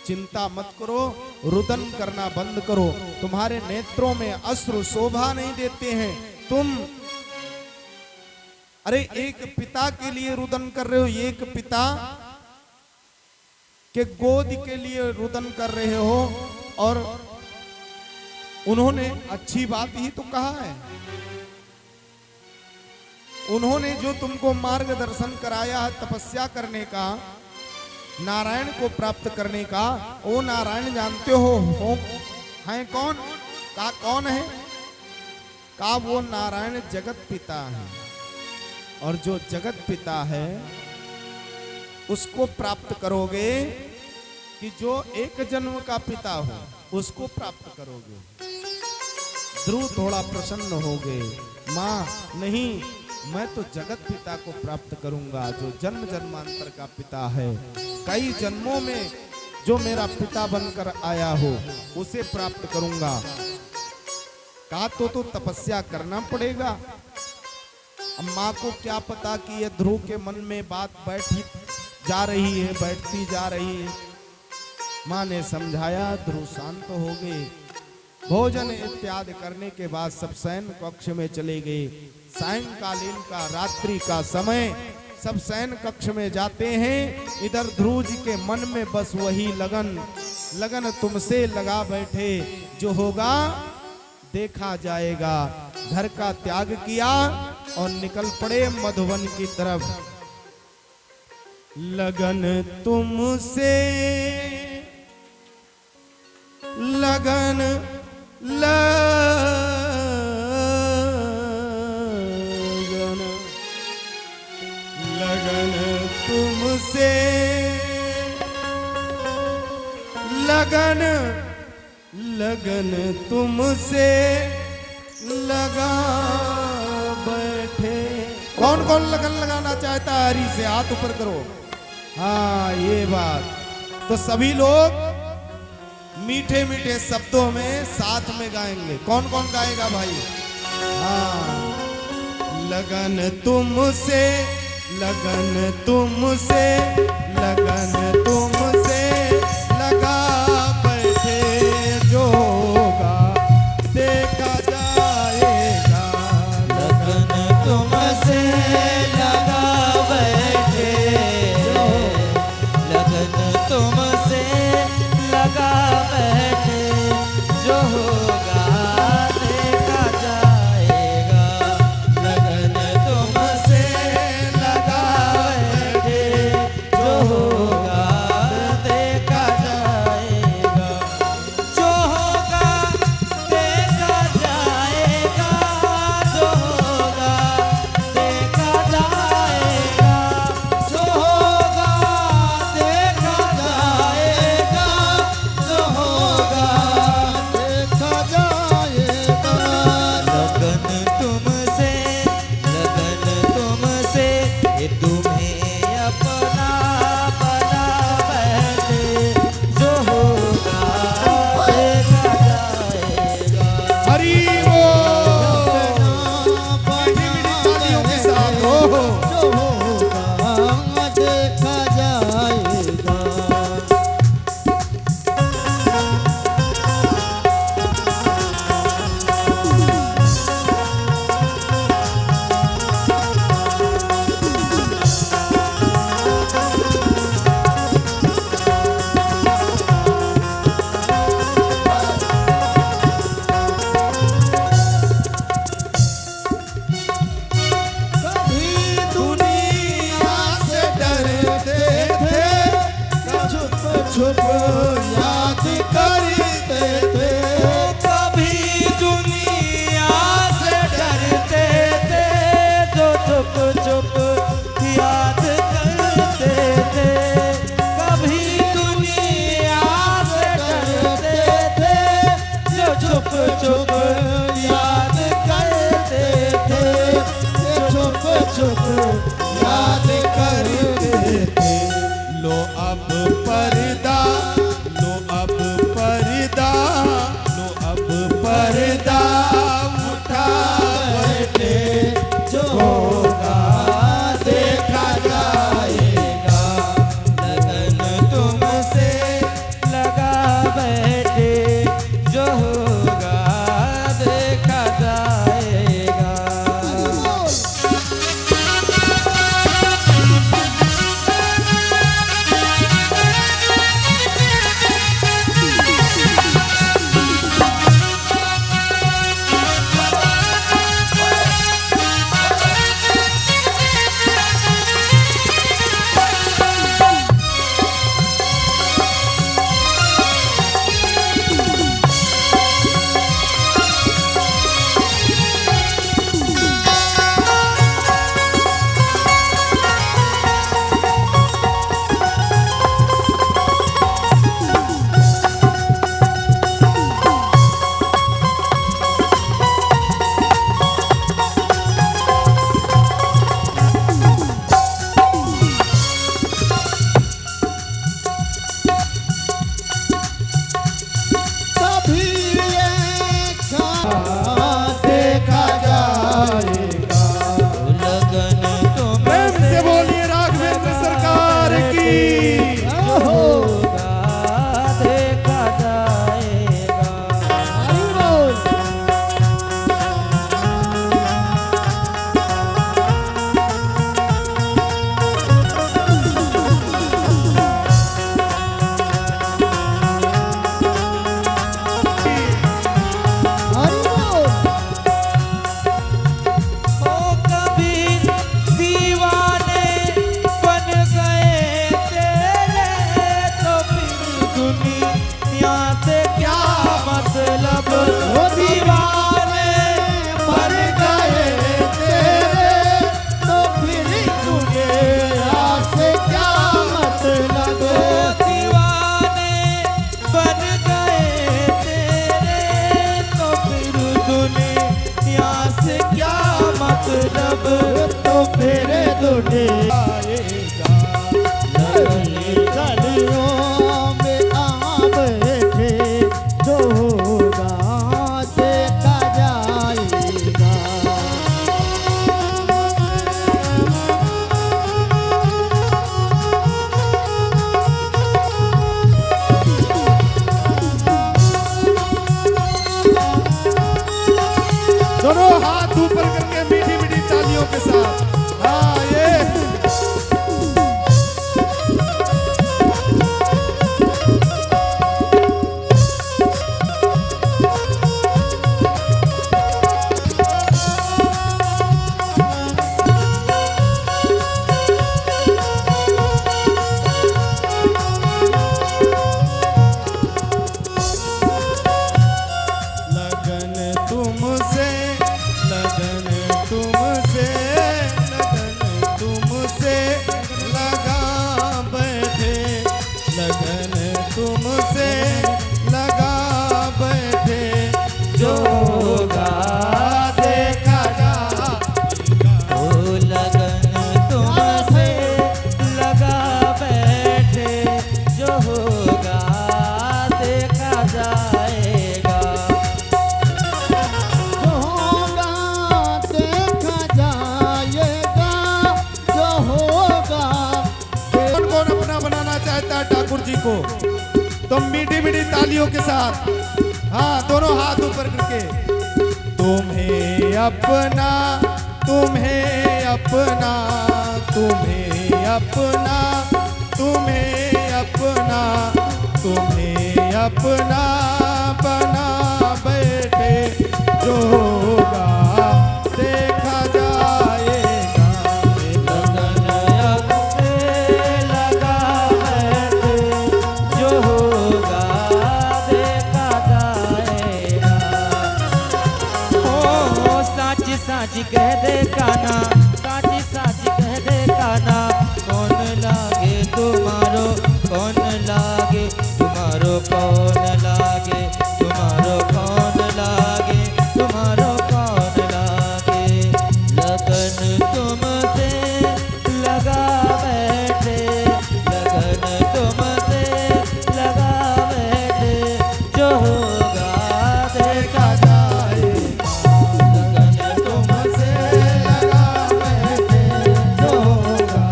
चिंता मत करो, रुदन करना बंद करो। तुम्हारे नेत्रों में अश्रु शोभा नहीं देते हैं। तुम अरे एक पिता के लिए रुदन कर रहे हो, एक पिता के गोद के लिए रुदन कर रहे हो। और उन्होंने अच्छी बात ही तो कहा है। उन्होंने जो तुमको मार्गदर्शन कराया है तपस्या करने का, नारायण को प्राप्त करने का, वो नारायण जानते हो हैं कौन? का कौन है? का वो नारायण जगत पिता है। और जो जगत पिता है उसको प्राप्त करोगे कि जो एक जन्म का पिता हो उसको प्राप्त करोगे। ध्रुव थोड़ा प्रसन्न हो गए। माँ नहीं, मैं तो जगत पिता को प्राप्त करूंगा जो जन्म जन्मांतर का पिता है। कई जन्मों में जो मेरा पिता बनकर आया हो उसे प्राप्त करूंगा। का तो तपस्या करना पड़ेगा। अब माँ को क्या पता कि ये ध्रुव के मन में बात बैठी जा रही है, बैठती जा रही है। माँ ने समझाया, ध्रुव शांत हो गए। भोजन इत्यादि करने के बाद सब शयन कक्ष में चले गए। सायंकालीन का, रात्रि का समय, सब शयन कक्ष में जाते हैं। इधर ध्रुव जी के मन में बस वही लगन तुमसे लगा बैठे, जो होगा देखा जाएगा। घर का त्याग किया और निकल पड़े मधुवन की तरफ। लगन तुमसे लगन लगन तुमसे लगन तुमसे लगा बैठे। कौन कौन लगन लगाना चाहता है? हरी से हाथ ऊपर करो। हाँ ये बात तो सभी लोग मीठे मीठे शब्दों में साथ में गाएंगे। कौन कौन गाएगा भाई? हाँ, लगन तुमसे लगन तुमसे लगन तुमसे लगा बैठे, जो होगा देखा जाएगा। लगन तुमसे लगा बैठे, लगन तुमसे अब तो फिर दूठे आएगा। गलियों में आ बैठे जो होगा देखा जाएगा। दोनों हाथ ऊपर करके मीठी मीठी तालियों के साथ हाँ ये लगन तुमसे लगन तुमसे लगन तुमसे लगा बैठे लगन तुमसे लगा बैठे जो होगा देखा जाएगा। ओ लगन तुमसे लगा बैठे जो होगा देखा जाएगा। जो होगा देखा जाएगा। जो होगा कौन कौन अपना बनाना चाहता है ठाकुर जी को तो मीठी मीठी तालियों के साथ हाँ दोनों हाथ ऊपर करके तुम्हें अपना तुम्हें अपना तुम्हें अपना तुम्हें अपना तुम्हें अपना बना बैठे जो होगा देखा जाएगा। लगन अब से लगा बैठे जो होगा देखा जाएगा। ओ साच साच कह दे काना साच साच कह दे काना कौन लागे तुम्हारो कौन लागे तुम्हारो कौन लागे तुम्हारो कौन लागे तुम्हारो कौन लागे। लगन तुमसे लगा बैठे लगन तुमसे लगा बैठे जो होगा देखा जाएगा। लगन तुमसे लगा बैठे जो होगा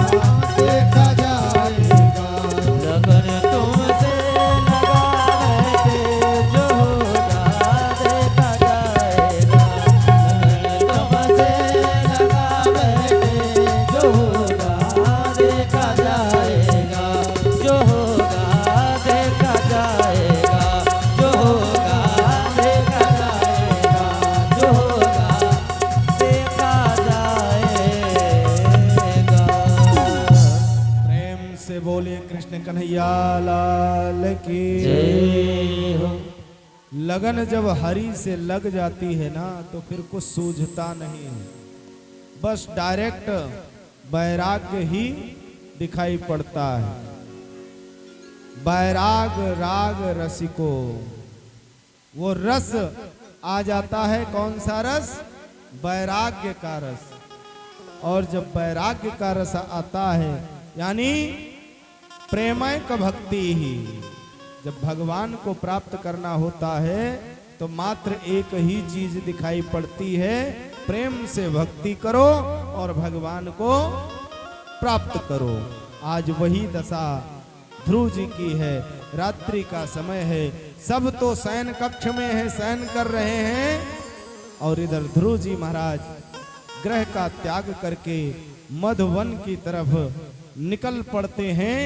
देखा जाएगा। लगन तुमसे लगा बैठे जो होगा देखा जाएगा। लगन तुमसे लगा बैठे जो होगा देखा जाएगा। जो होगा देखा जाएगा। जो होगा देखा जाएगा। जो होगा देखा जाएगा। प्रेम से बोलिए कृष्ण कन्हैया लाल की जय हो। लगन जब हरि से लग जाती है ना तो फिर कुछ सूझता नहीं है, बस डायरेक्ट वैराग्य ही दिखाई पड़ता है। बैराग राग रसिको वो रस आ जाता है। कौन सा रस? वैराग्य का रस। और जब वैराग्य का रस आता है यानी प्रेमय का भक्ति ही जब भगवान को प्राप्त करना होता है तो मात्र एक ही चीज दिखाई पड़ती है, प्रेम से भक्ति करो और भगवान को प्राप्त करो। आज वही दशा ध्रुव जी की है। रात्रि का समय है, सब तो शयन कक्ष में है, शयन कर रहे हैं और इधर ध्रुव जी महाराज ग्रह का त्याग करके मधुवन की तरफ निकल पड़ते हैं।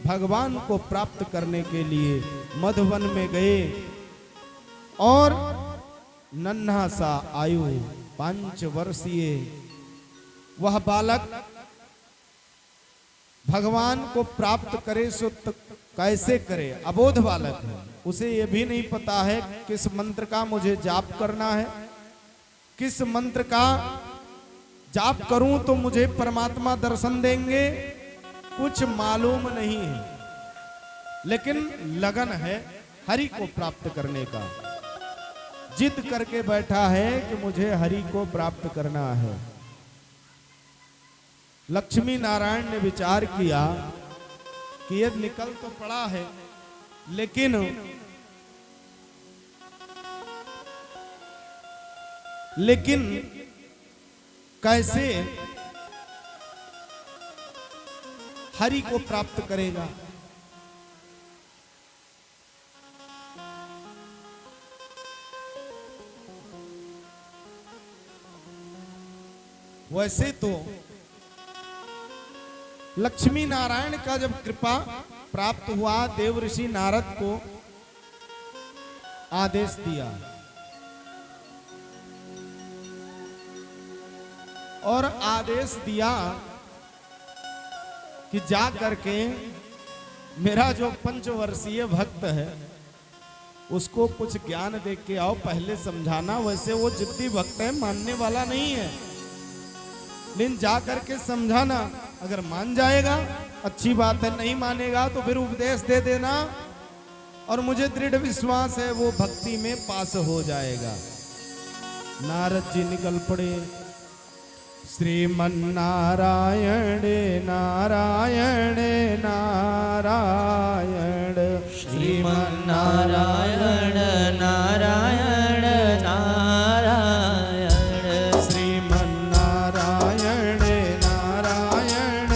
भगवान को प्राप्त करने के लिए मधुवन में गए और नन्हा सा आयु 5 वर्षीय वह बालक भगवान को प्राप्त करे सो कैसे करे? अबोध बालक है, उसे ये भी नहीं पता है किस मंत्र का मुझे जाप करना है, किस मंत्र का जाप करूं तो मुझे परमात्मा दर्शन देंगे, कुछ मालूम नहीं है। लेकिन लगन है हरि को प्राप्त करने का, जिद करके बैठा है कि मुझे हरि को प्राप्त करना है। लक्ष्मी नारायण ने विचार किया कि ये निकल तो पड़ा है, लेकिन कैसे हरि को प्राप्त करेगा। वैसे तो लक्ष्मी नारायण का जब कृपा प्राप्त हुआ, देव ऋषि नारद को आदेश दिया और आदेश दिया कि जा करके मेरा जो 5 वर्षीय भक्त है उसको कुछ ज्ञान दे के आओ, पहले समझाना। वैसे वो जिद्दी भक्त है, मानने वाला नहीं है, लेकिन जा करके समझाना। अगर मान जाएगा अच्छी बात है, नहीं मानेगा तो फिर उपदेश दे देना, और मुझे दृढ़ विश्वास है वो भक्ति में पास हो जाएगा। नारद जी निकल पड़े। श्रीमन्नारायण नारायण नारायण, श्रीमन्नारायण नारायण नारायण, श्रीमन्नारायण नारायण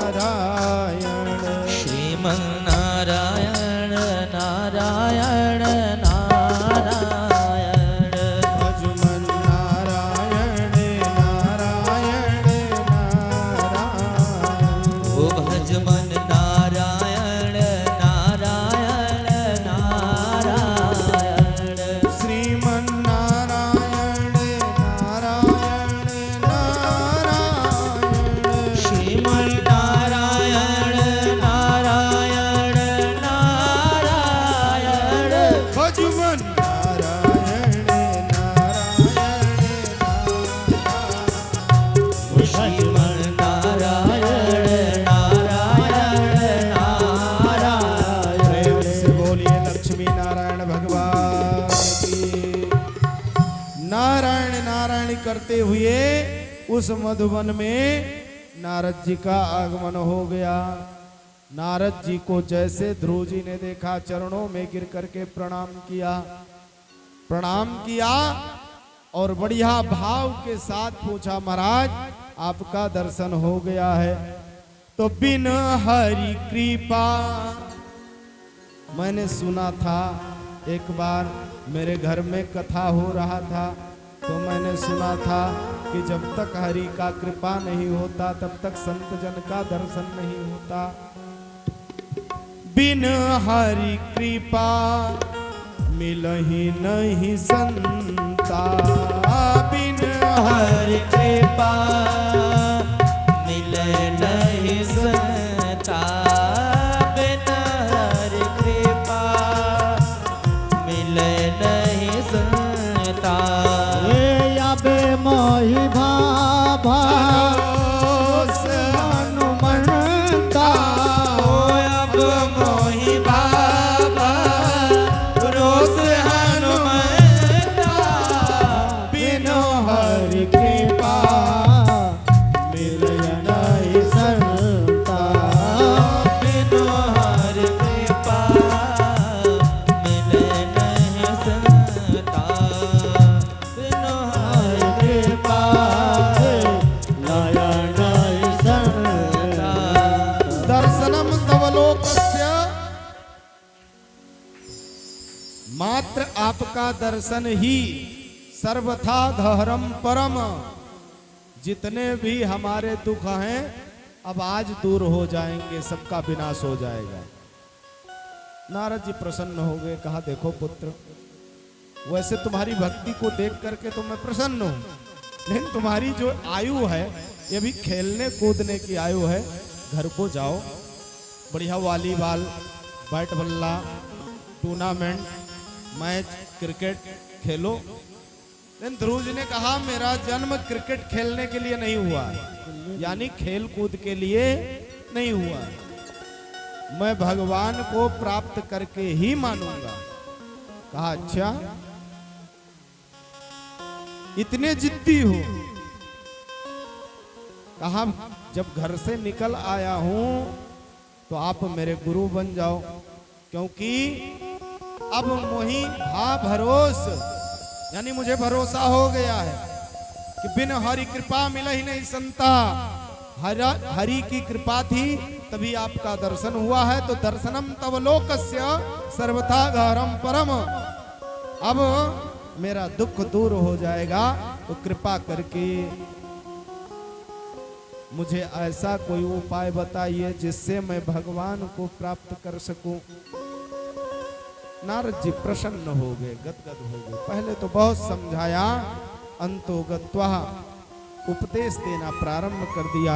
नारायण, श्रीमन्नारायण नारायण नारायण, भजमन नारायण नारायण नारायण, ओ भजमन नारायण नारायण नारायण, श्रीमन्नारायण नारायण नारायण, श्रीमन्नारायण नारायण नारायण, भजमन नारायण नारायण श्रीमन्नारायण नारायण नारायण। प्रेम से बोलिए लक्ष्मी नारायण भगवान की। नारायण नारायण करते हुए उस मधुवन में नारद जी का आगमन हो गया। नारद जी को जैसे ध्रुव जी ने देखा, चरणों में गिर करके प्रणाम किया और बढ़िया भाव के साथ पूछा, महाराज आपका दर्शन हो गया है तो बिन हरि कृपा। मैंने सुना था, एक बार मेरे घर में कथा हो रहा था तो मैंने सुना था कि जब तक हरि का कृपा नहीं होता तब तक संत जन का दर्शन नहीं होता। बिन हरि कृपा मिलहि नहीं संता, बिन हरि कृपा मिले नहीं संता, बिन हरि कृपा मिले नहीं संता। हे याबे मोहि भाभा हनुमंता, ओ अब मोहि बाबा रोस हनुमंता, बिनु हरि कृपा मिलय नहीं संता, बिनु हरि कृपा मिले नहीं संता, बिनु हरि कृपा लाया नहीं संता। दर्शनम तवलोकस्य, मात्र आपका दर्शन ही सर्वथा धर्म परम। जितने भी हमारे दुख हैं अब आज दूर हो जाएंगे, सबका विनाश हो जाएगा। नारद जी प्रसन्न हो गए, कहा देखो पुत्र, वैसे तुम्हारी भक्ति को देख करके तो मैं प्रसन्न हूं, लेकिन तुम्हारी जो आयु है ये भी खेलने कूदने की आयु है। घर को जाओ, बढ़िया वॉलीबॉल, बैट बल्ला, टूर्नामेंट, मैच, क्रिकेट खेलो। लेकिन ध्रुव जी ने कहा मेरा जन्म क्रिकेट खेलने के लिए नहीं हुआ, यानी खेल कूद के लिए नहीं हुआ, मैं भगवान को प्राप्त करके ही मानूंगा। कहा अच्छा, इतने जिद्दी हो कहा जब घर से निकल आया हूं तो आप मेरे गुरु बन जाओ, क्योंकि अब मोही भा भरोस, यानी मुझे भरोसा हो गया है कि बिन हरि कृपा मिला ही नहीं संता। हरि की कृपा थी तभी आपका दर्शन हुआ है, तो दर्शनम तव लोकस्य सर्वथा गहरम परम। अब मेरा दुख दूर हो जाएगा, तो कृपा करके मुझे ऐसा कोई उपाय बताइए जिससे मैं भगवान को प्राप्त कर सकूं। नारद जी प्रसन्न हो गए, गदगद हो गए। पहले तो बहुत समझाया, अंतो गत्वा उपदेश देना प्रारंभ कर दिया।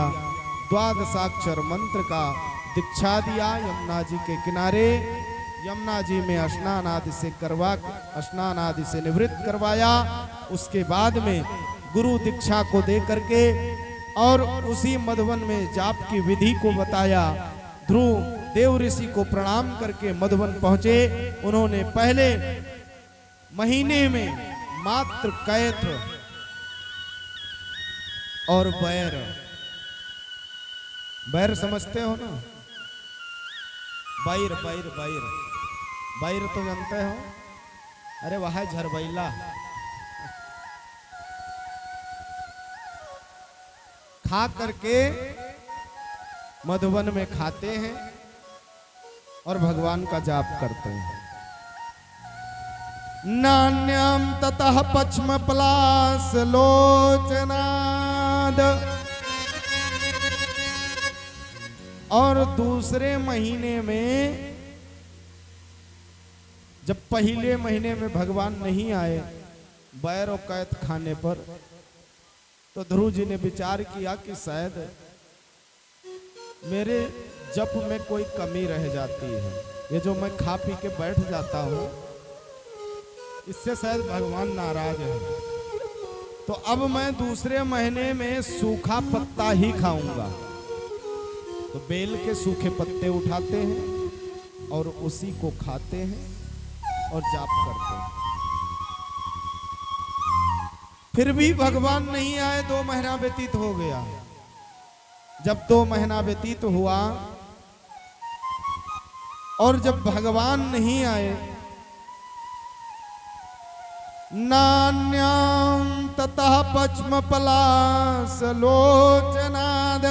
द्वादशाक्षर मंत्र का दीक्षा दिया यमुना जी के किनारे। यमुना जी में स्नान आदि से निवृत्त करवाया। उसके बाद में गुरु दीक्षा को दे करके और उसी मधुवन में जाप की विधि को बताया। ध्रुव देव ऋषि को प्रणाम करके मधुवन पहुंचे। उन्होंने पहले महीने में मात्र कैत्र और बैर समझते हो ना, बैर बैर बैर बैर तो जानते हो, अरे वह है झरबैला। खा करके मधुवन में खाते हैं और भगवान का जाप करते हैं। नान्यम ततः पश्चिम पलास लोचनाद। और दूसरे महीने में, जब पहले महीने में भगवान नहीं आए बैर और कैत खाने पर, तो ध्रुव जी ने विचार किया कि शायद मेरे जप में कोई कमी रह जाती है। ये जो मैं खा पी के बैठ जाता हूँ, इससे शायद भगवान नाराज है। तो अब मैं दूसरे महीने में सूखा पत्ता ही खाऊंगा। तो बेल के सूखे पत्ते उठाते हैं और उसी को खाते हैं और जाप करते हैं। फिर भी भगवान नहीं आए। 2 महीना व्यतीत हो गया। जब 2 महीना व्यतीत हुआ और जब भगवान नहीं आए, नान्यां ततः पश्चिम पलास लोचनाद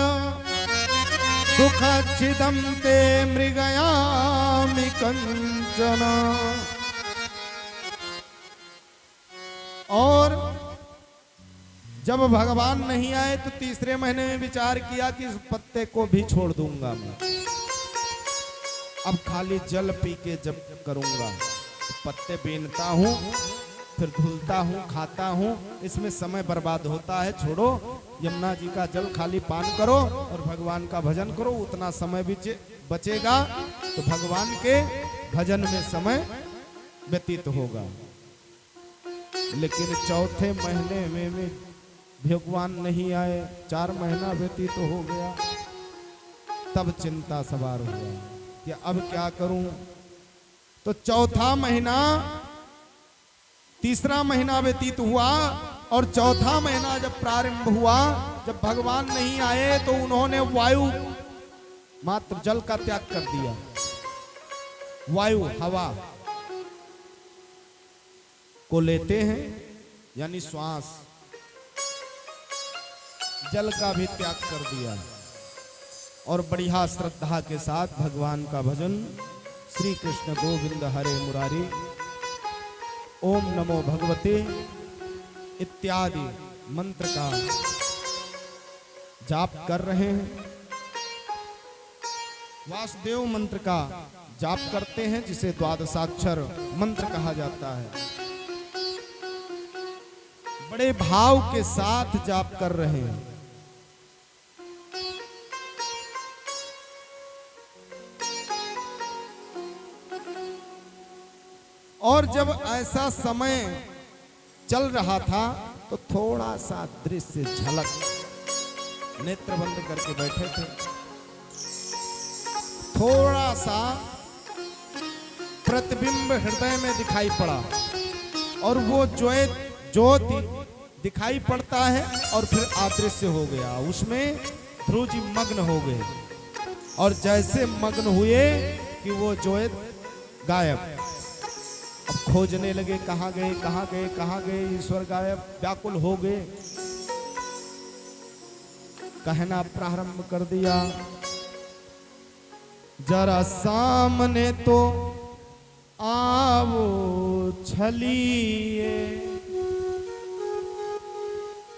सुखच्छिदं ते मृगयामि कंचन। और जब भगवान नहीं आए तो तीसरे महीने में विचार किया कि इस पत्ते को भी छोड़ दूंगा मैं, अब खाली जल पी के जब करूंगा। तो पत्ते बीनता हूं, फिर धुलता हूं, खाता हूं, इसमें समय बर्बाद होता है। छोड़ो, यमुना जी का जल खाली पान करो और भगवान का भजन करो, उतना समय भी बचेगा तो भगवान के भजन में समय व्यतीत होगा। लेकिन चौथे महीने में भगवान नहीं आए, 4 महीना व्यतीत हो गया। तब चिंता सवार हुआ कि अब क्या करूं। तो चौथा महीना, तीसरा महीना व्यतीत हुआ और चौथा महीना जब प्रारंभ हुआ, जब भगवान नहीं आए तो उन्होंने वायु, मात्र जल का त्याग कर दिया। वायु हवा को लेते हैं, यानी श्वास, जल का भी त्याग कर दिया और बढ़िया श्रद्धा के साथ भगवान का भजन, श्री कृष्ण गोविंद हरे मुरारी, ओम नमो भगवते इत्यादि मंत्र का जाप कर रहे हैं। वासुदेव मंत्र का जाप करते हैं, जिसे द्वादशाक्षर मंत्र कहा जाता है। बड़े भाव के साथ जाप कर रहे हैं। और जब ऐसा समय चल रहा था तो थोड़ा सा दृश्य झलक, नेत्र बंद करके बैठे थे, थोड़ा सा प्रतिबिंब हृदय में दिखाई पड़ा और वो ज्योति दिखाई पड़ता है और फिर अदृश्य हो गया। उसमें ध्रुव जी मग्न हो गए और जैसे मग्न हुए कि वो जो है गायब। अब खोजने लगे, कहाँ गए कहाँ गए कहाँ गए, ईश्वर गायब, व्याकुल हो गए। कहना प्रारंभ कर दिया, जरा सामने तो आवो छलिए।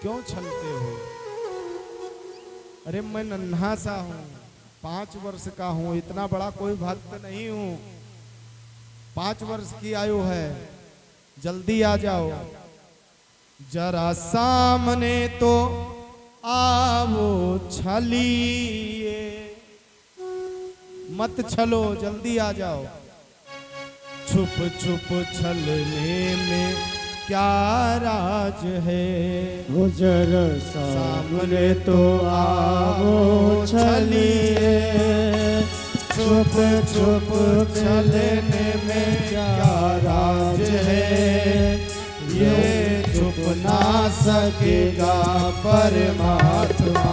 क्यों छलते हो? अरे मैं नन्हा सा हूं, 5 वर्ष का हूं, इतना बड़ा कोई भक्त नहीं हूं। 5 वर्ष की आयु है, जल्दी आ जाओ। जरा सामने तो आवो छलिए, मत छलो, जल्दी आ जाओ। छुप छुप छलने में क्या राज है, गुजर सामने तो आओ छलिए। छुप छुप छलने में क्या राज है, ये छुप ना सकेगा परमात्मा।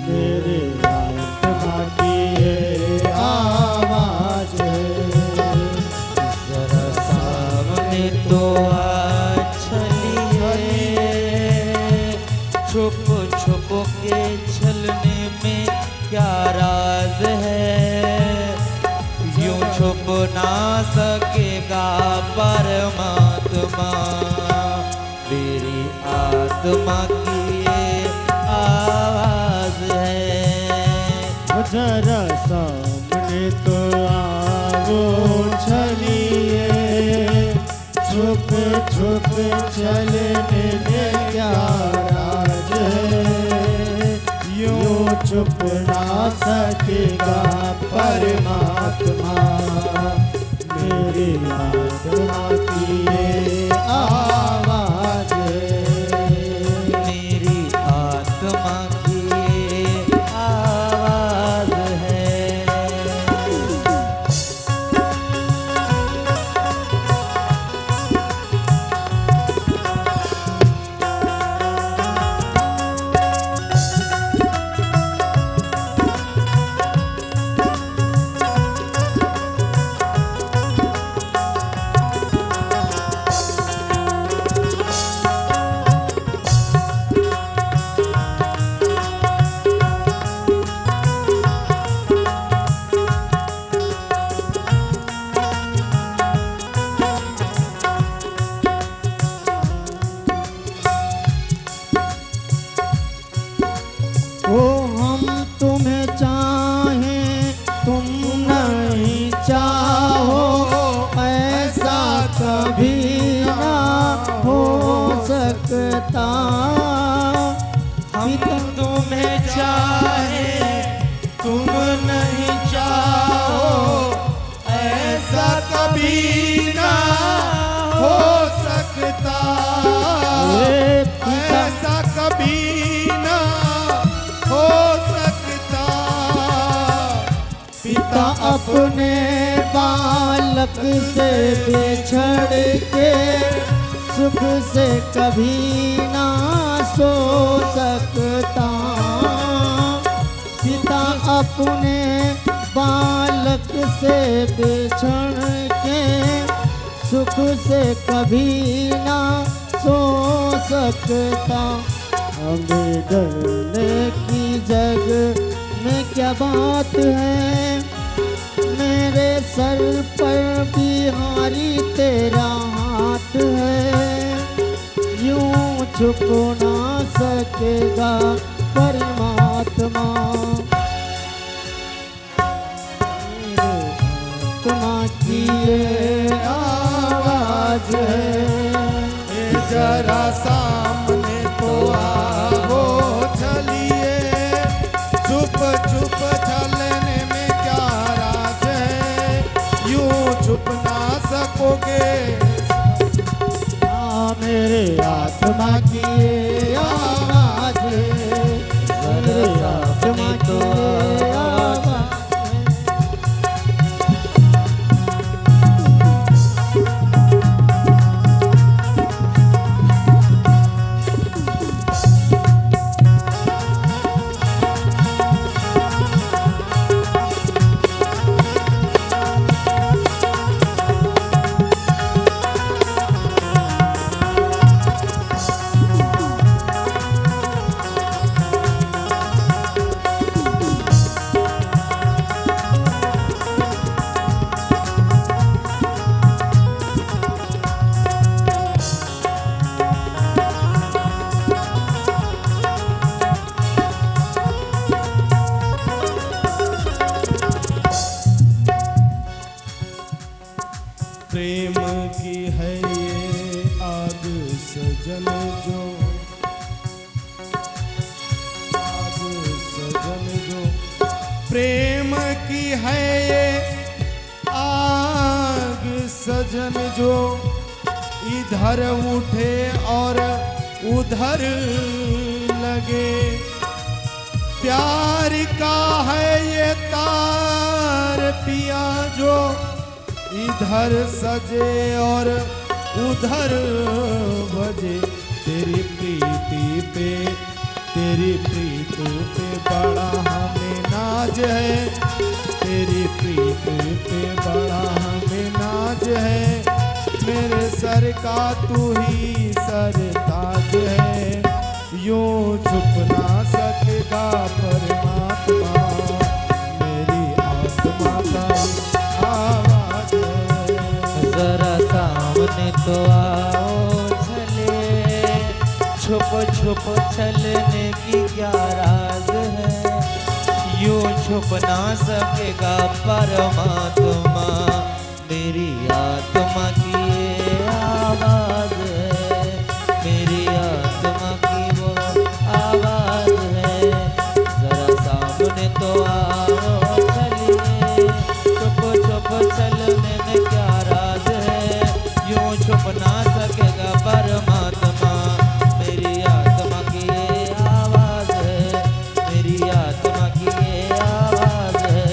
मेरे आत्मा की ये आवाज है, जरा सामने तो आ छलिए। छुप छुप के छलने में क्या राज है, यूं छुप ना सकेगा परमात्मा। मेरी आत्मा की ये आवाज है। जरा सामने तो आओ छलिए। छुप छुप चलने में क्या राज है, यूं छुप ना सकेगा परमात्मा। मेरी आत्मा की ये आवाज है, मेरी आत्मा की ये आवाज है। ओ हम तुम्हें चाहें तुम नहीं चाहो, ऐसा कभी ना हो सकता। हम तुम्हें चाहे तुम नहीं चाहो, ऐसा कभी ना हो सकता, ये पिता ऐसा कभी ना हो सकता। पिता अपने बालक से बिछड़ के सुख से कभी ना सो सकता। पिता अपने बालक से बिछड़ के सुख से कभी ना सो सकता। हमें डरने की जग में क्या बात है, मेरे सर पर बिहारी तेरा हाथ है। यूं छुप ना सकेगा परमात्मा। मेरे आत्मा की ये आवाज है, जरा सामने तो आओ छलिए। छुप छुप छलने में क्या राज है, यूं छुप ना सकोगे। मेरे आत्मा की ये आवाज है, मेरे आत्मा की ये आवाज है। प्रेम की है ये आग सजन, जो इधर उठे और उधर लगे। प्यार का है ये तार पिया, जो इधर सजे और उधर बजे। तेरी प्रीति पे, तेरी प्रीत पे बड़ा हमें नाज है, तेरी प्रीत पे बड़ा हमें नाज है। मेरे सर का तू ही सरताज है, यूं छुप ना सकेगा परमात्मा, मेरी आत्मा का आवाज है। जरा सामने तो आओ चले, छुप छुप चलने की क्या राज है, यूं छुप ना सकेगा परमात्मा, मेरी आत्मा की ये आवाज है, मेरी आत्मा की वो आवाज है। जरा सामने तो आओ चलिए, छुप छुप चलने में क्या राज है, यूं छुप ना सकेगा परमात्मा, मेरी आत्मा की ये आवाज है, मेरी आत्मा की ये आवाज है,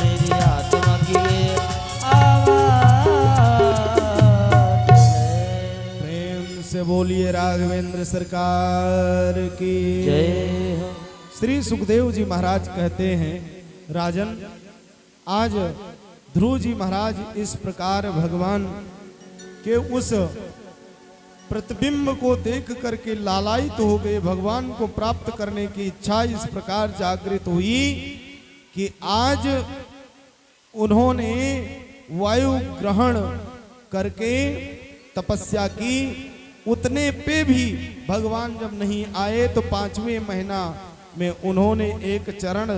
मेरी आत्मा की ये प्रेम से बोलिए राघवेंद्र सरकार की जय हो। श्री सुखदेव जी महाराज कहते हैं, राजन आज ध्रुव जी महाराज इस प्रकार भगवान के उस प्रतिबिंब को देख करके लालायित हो गए। भगवान को प्राप्त करने की इच्छा इस प्रकार जागृत हुई कि आज उन्होंने वायु ग्रहण करके तपस्या की। उतने पे भी भगवान जब नहीं आए तो 5वें महीना में उन्होंने एक चरण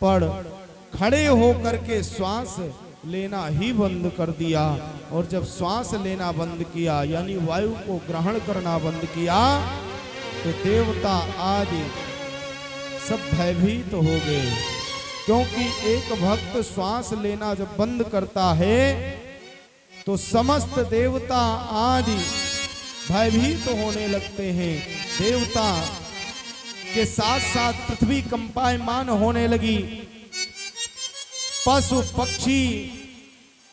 पर खड़े होकर के श्वास लेना ही बंद कर दिया। और जब श्वास लेना बंद किया यानी वायु को ग्रहण करना बंद किया तो देवता आदि सब भयभीत हो गए, क्योंकि एक भक्त श्वास लेना जब बंद करता है तो समस्त देवता आदि भयभीत होने लगते हैं। देवता के साथ साथ पृथ्वी कंपायमान होने लगी, पशु पक्षी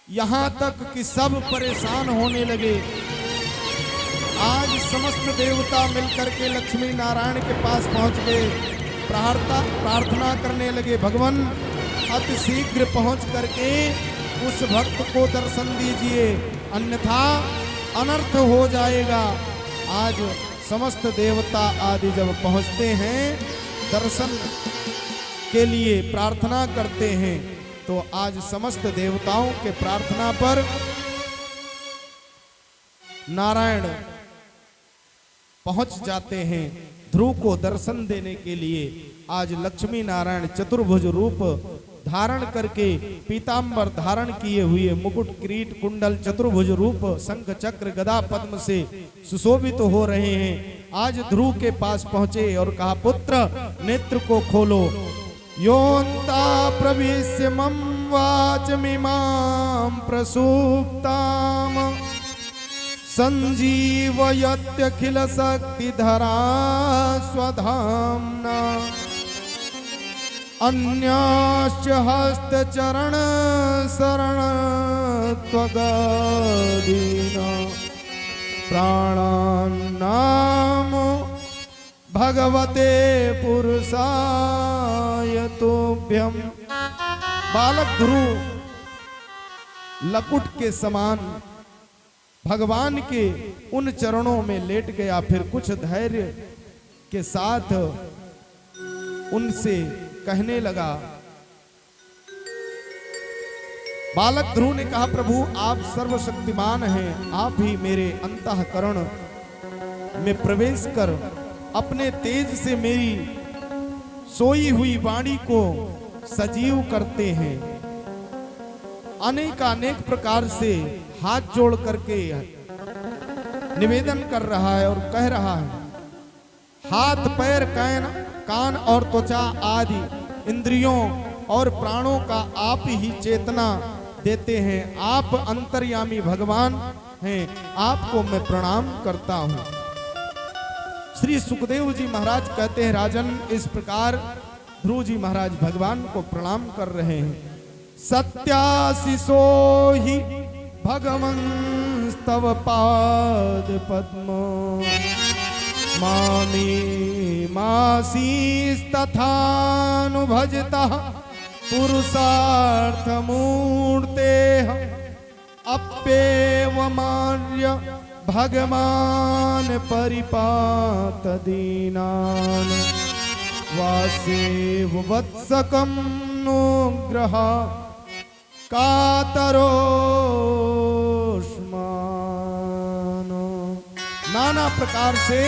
यहां तक कि सब परेशान होने लगे। आज समस्त देवता मिलकर के लक्ष्मी नारायण के पास पहुंच गए, प्रार्थना करने लगे, भगवान अति शीघ्र पहुंच करके उस भक्त को दर्शन दीजिए, अन्यथा अनर्थ हो जाएगा। आज समस्त देवता आदि जब पहुंचते हैं दर्शन के लिए प्रार्थना करते हैं, तो आज समस्त देवताओं के प्रार्थना पर नारायण पहुंच जाते हैं ध्रुव को दर्शन देने के लिए। आज लक्ष्मी नारायण चतुर्भुज रूप धारण करके पीतांबर धारण किए हुए मुकुट किरीट कुंडल चतुर्भुज रूप शंख चक्र गदा पद्म से सुशोभित हो रहे हैं। आज ध्रुव के पास पहुंचे और कहा, पुत्र नेत्र को खोलो। योन्ता प्रविश्य मम वाचमिमां प्रसूप्ताम संजीवयत्यखिल शक्तिधरा स्वधाम्ना अन्याश्च हस्तचरण शरण त्वगादीना प्राणान्नाम भगवते पुरुषाय तुभ्यम। बालक ध्रुव लकुट के समान भगवान के उन चरणों में लेट गया, फिर कुछ धैर्य के साथ उनसे कहने लगा। बालक ध्रुव ने कहा, प्रभु आप सर्वशक्तिमान हैं, आप ही मेरे अंतःकरण में प्रवेश कर अपने तेज से मेरी सोई हुई वाणी को सजीव करते हैं। अनेक प्रकार से हाथ जोड़ करके निवेदन कर रहा है और कह रहा है, हाथ पैर कान और त्वचा आदि इंद्रियों और प्राणों का आप ही चेतना देते हैं। आप अंतर्यामी भगवान हैं, आपको मैं प्रणाम करता हूं। श्री सुखदेव जी महाराज कहते हैं, राजन इस प्रकार ध्रुव जी महाराज भगवान को प्रणाम कर रहे हैं। सत्याशिषो ही भगवन् तव पाद पद्म मामी मासीस्तथानुभजतः पुरुषार्थ मूर्ते अप्येवमार्य भगवान परिपात दीनान् वासेव वत्सकं नो ग्रह कातरोष्मानो। नाना प्रकार से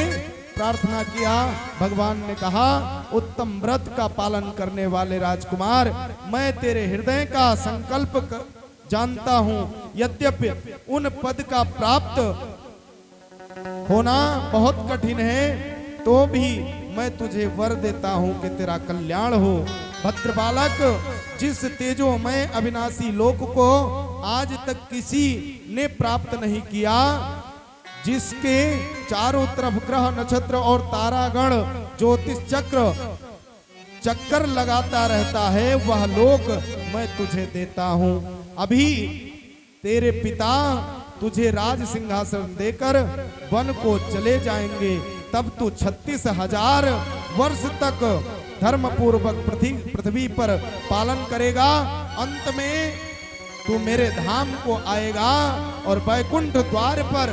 प्रार्थना किया। भगवान ने कहा, उत्तम व्रत का पालन करने वाले राजकुमार, मैं तेरे हृदय का संकल्प जानता हूं। यद्यपि उन पद का प्राप्त होना बहुत कठिन है, तो भी मैं तुझे वर देता हूं कि तेरा कल्याण हो। भद्र बालक, जिस तेजोमय अविनाशी लोक को आज तक किसी ने प्राप्त नहीं किया, जिसके चारों तरफ ग्रह नक्षत्र और तारागण ज्योतिष चक्कर लगाता रहता है, वह लोक मैं तुझे देता हूं। अभी तेरे पिता तुझे राज सिंहासन देकर वन को चले जाएंगे, तब तू 36,000 वर्ष तक धर्म पूर्वक पृथ्वी पर पालन करेगा। अंत में तू मेरे धाम को आएगा और वैकुंठ द्वार पर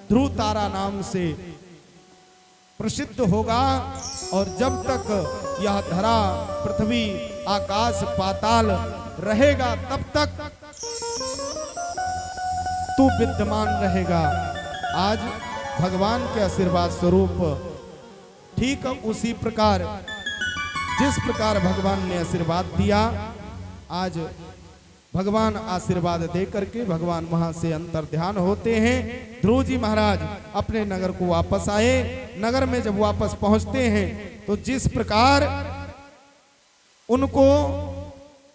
ध्रुव तारा नाम से प्रसिद्ध होगा। और जब तक यह धरा पृथ्वी आकाश पाताल रहेगा, तब तक तू विद्यमान रहेगा। आज भगवान के आशीर्वाद स्वरूप ठीक उसी प्रकार जिस प्रकार भगवान ने आशीर्वाद दिया, आज भगवान आशीर्वाद दे करके भगवान वहां से अंतर ध्यान होते हैं। ध्रुव जी महाराज अपने नगर को वापस आए। नगर में जब वापस पहुंचते हैं, तो जिस प्रकार उनको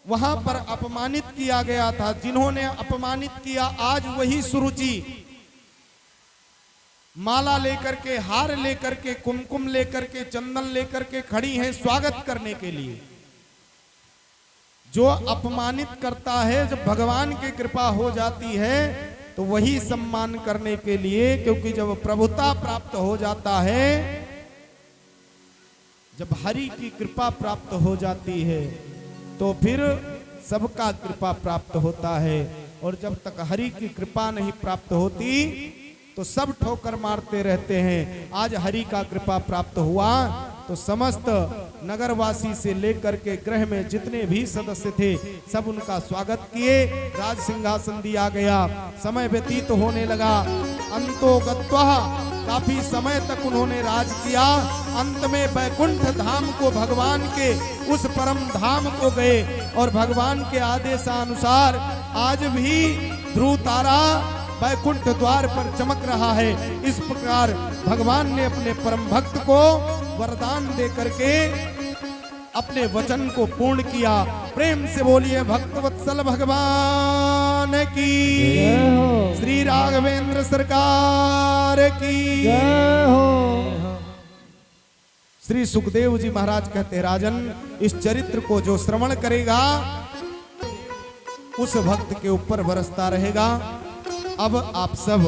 वहां पर अपमानित किया गया था, जिन्होंने अपमानित किया, आज वही सुरुचि माला लेकर के, हार लेकर के, कुमकुम लेकर के, चंदन लेकर के खड़ी हैं स्वागत करने के लिए। जो अपमानित करता है, जब भगवान की कृपा हो जाती है तो वही सम्मान करने के लिए, क्योंकि जब प्रभुता प्राप्त हो जाता है, जब हरि की कृपा प्राप्त हो जाती है, तो फिर सबका कृपा प्राप्त होता है। और जब तक हरि की कृपा नहीं प्राप्त होती, तो सब ठोकर मारते रहते हैं। आज हरि का कृपा प्राप्त हुआ तो समस्त नगरवासी से लेकर के गृह में जितने भी सदस्य थे, सब उनका स्वागत किए। राज सिंहासन दिया गया। समय व्यतीत होने लगा। अंतो गत्वा, काफी समय तक उन्होंने राज किया। अंत में वैकुंठ धाम को, भगवान के उस परम धाम को गए। और भगवान के आदेशानुसार आज भी ध्रुव तारा वैकुंठ द्वार पर चमक रहा है। इस प्रकार भगवान ने अपने परम भक्त को वरदान दे करके अपने वचन को पूर्ण किया। प्रेम से बोलिए भक्तवत्सल भगवान की, श्री राघवेंद्र सरकार की जय हो। श्री सुखदेव जी महाराज कहते, राजन इस चरित्र को जो श्रवण करेगा, उस भक्त के ऊपर बरसता रहेगा। अब आप सब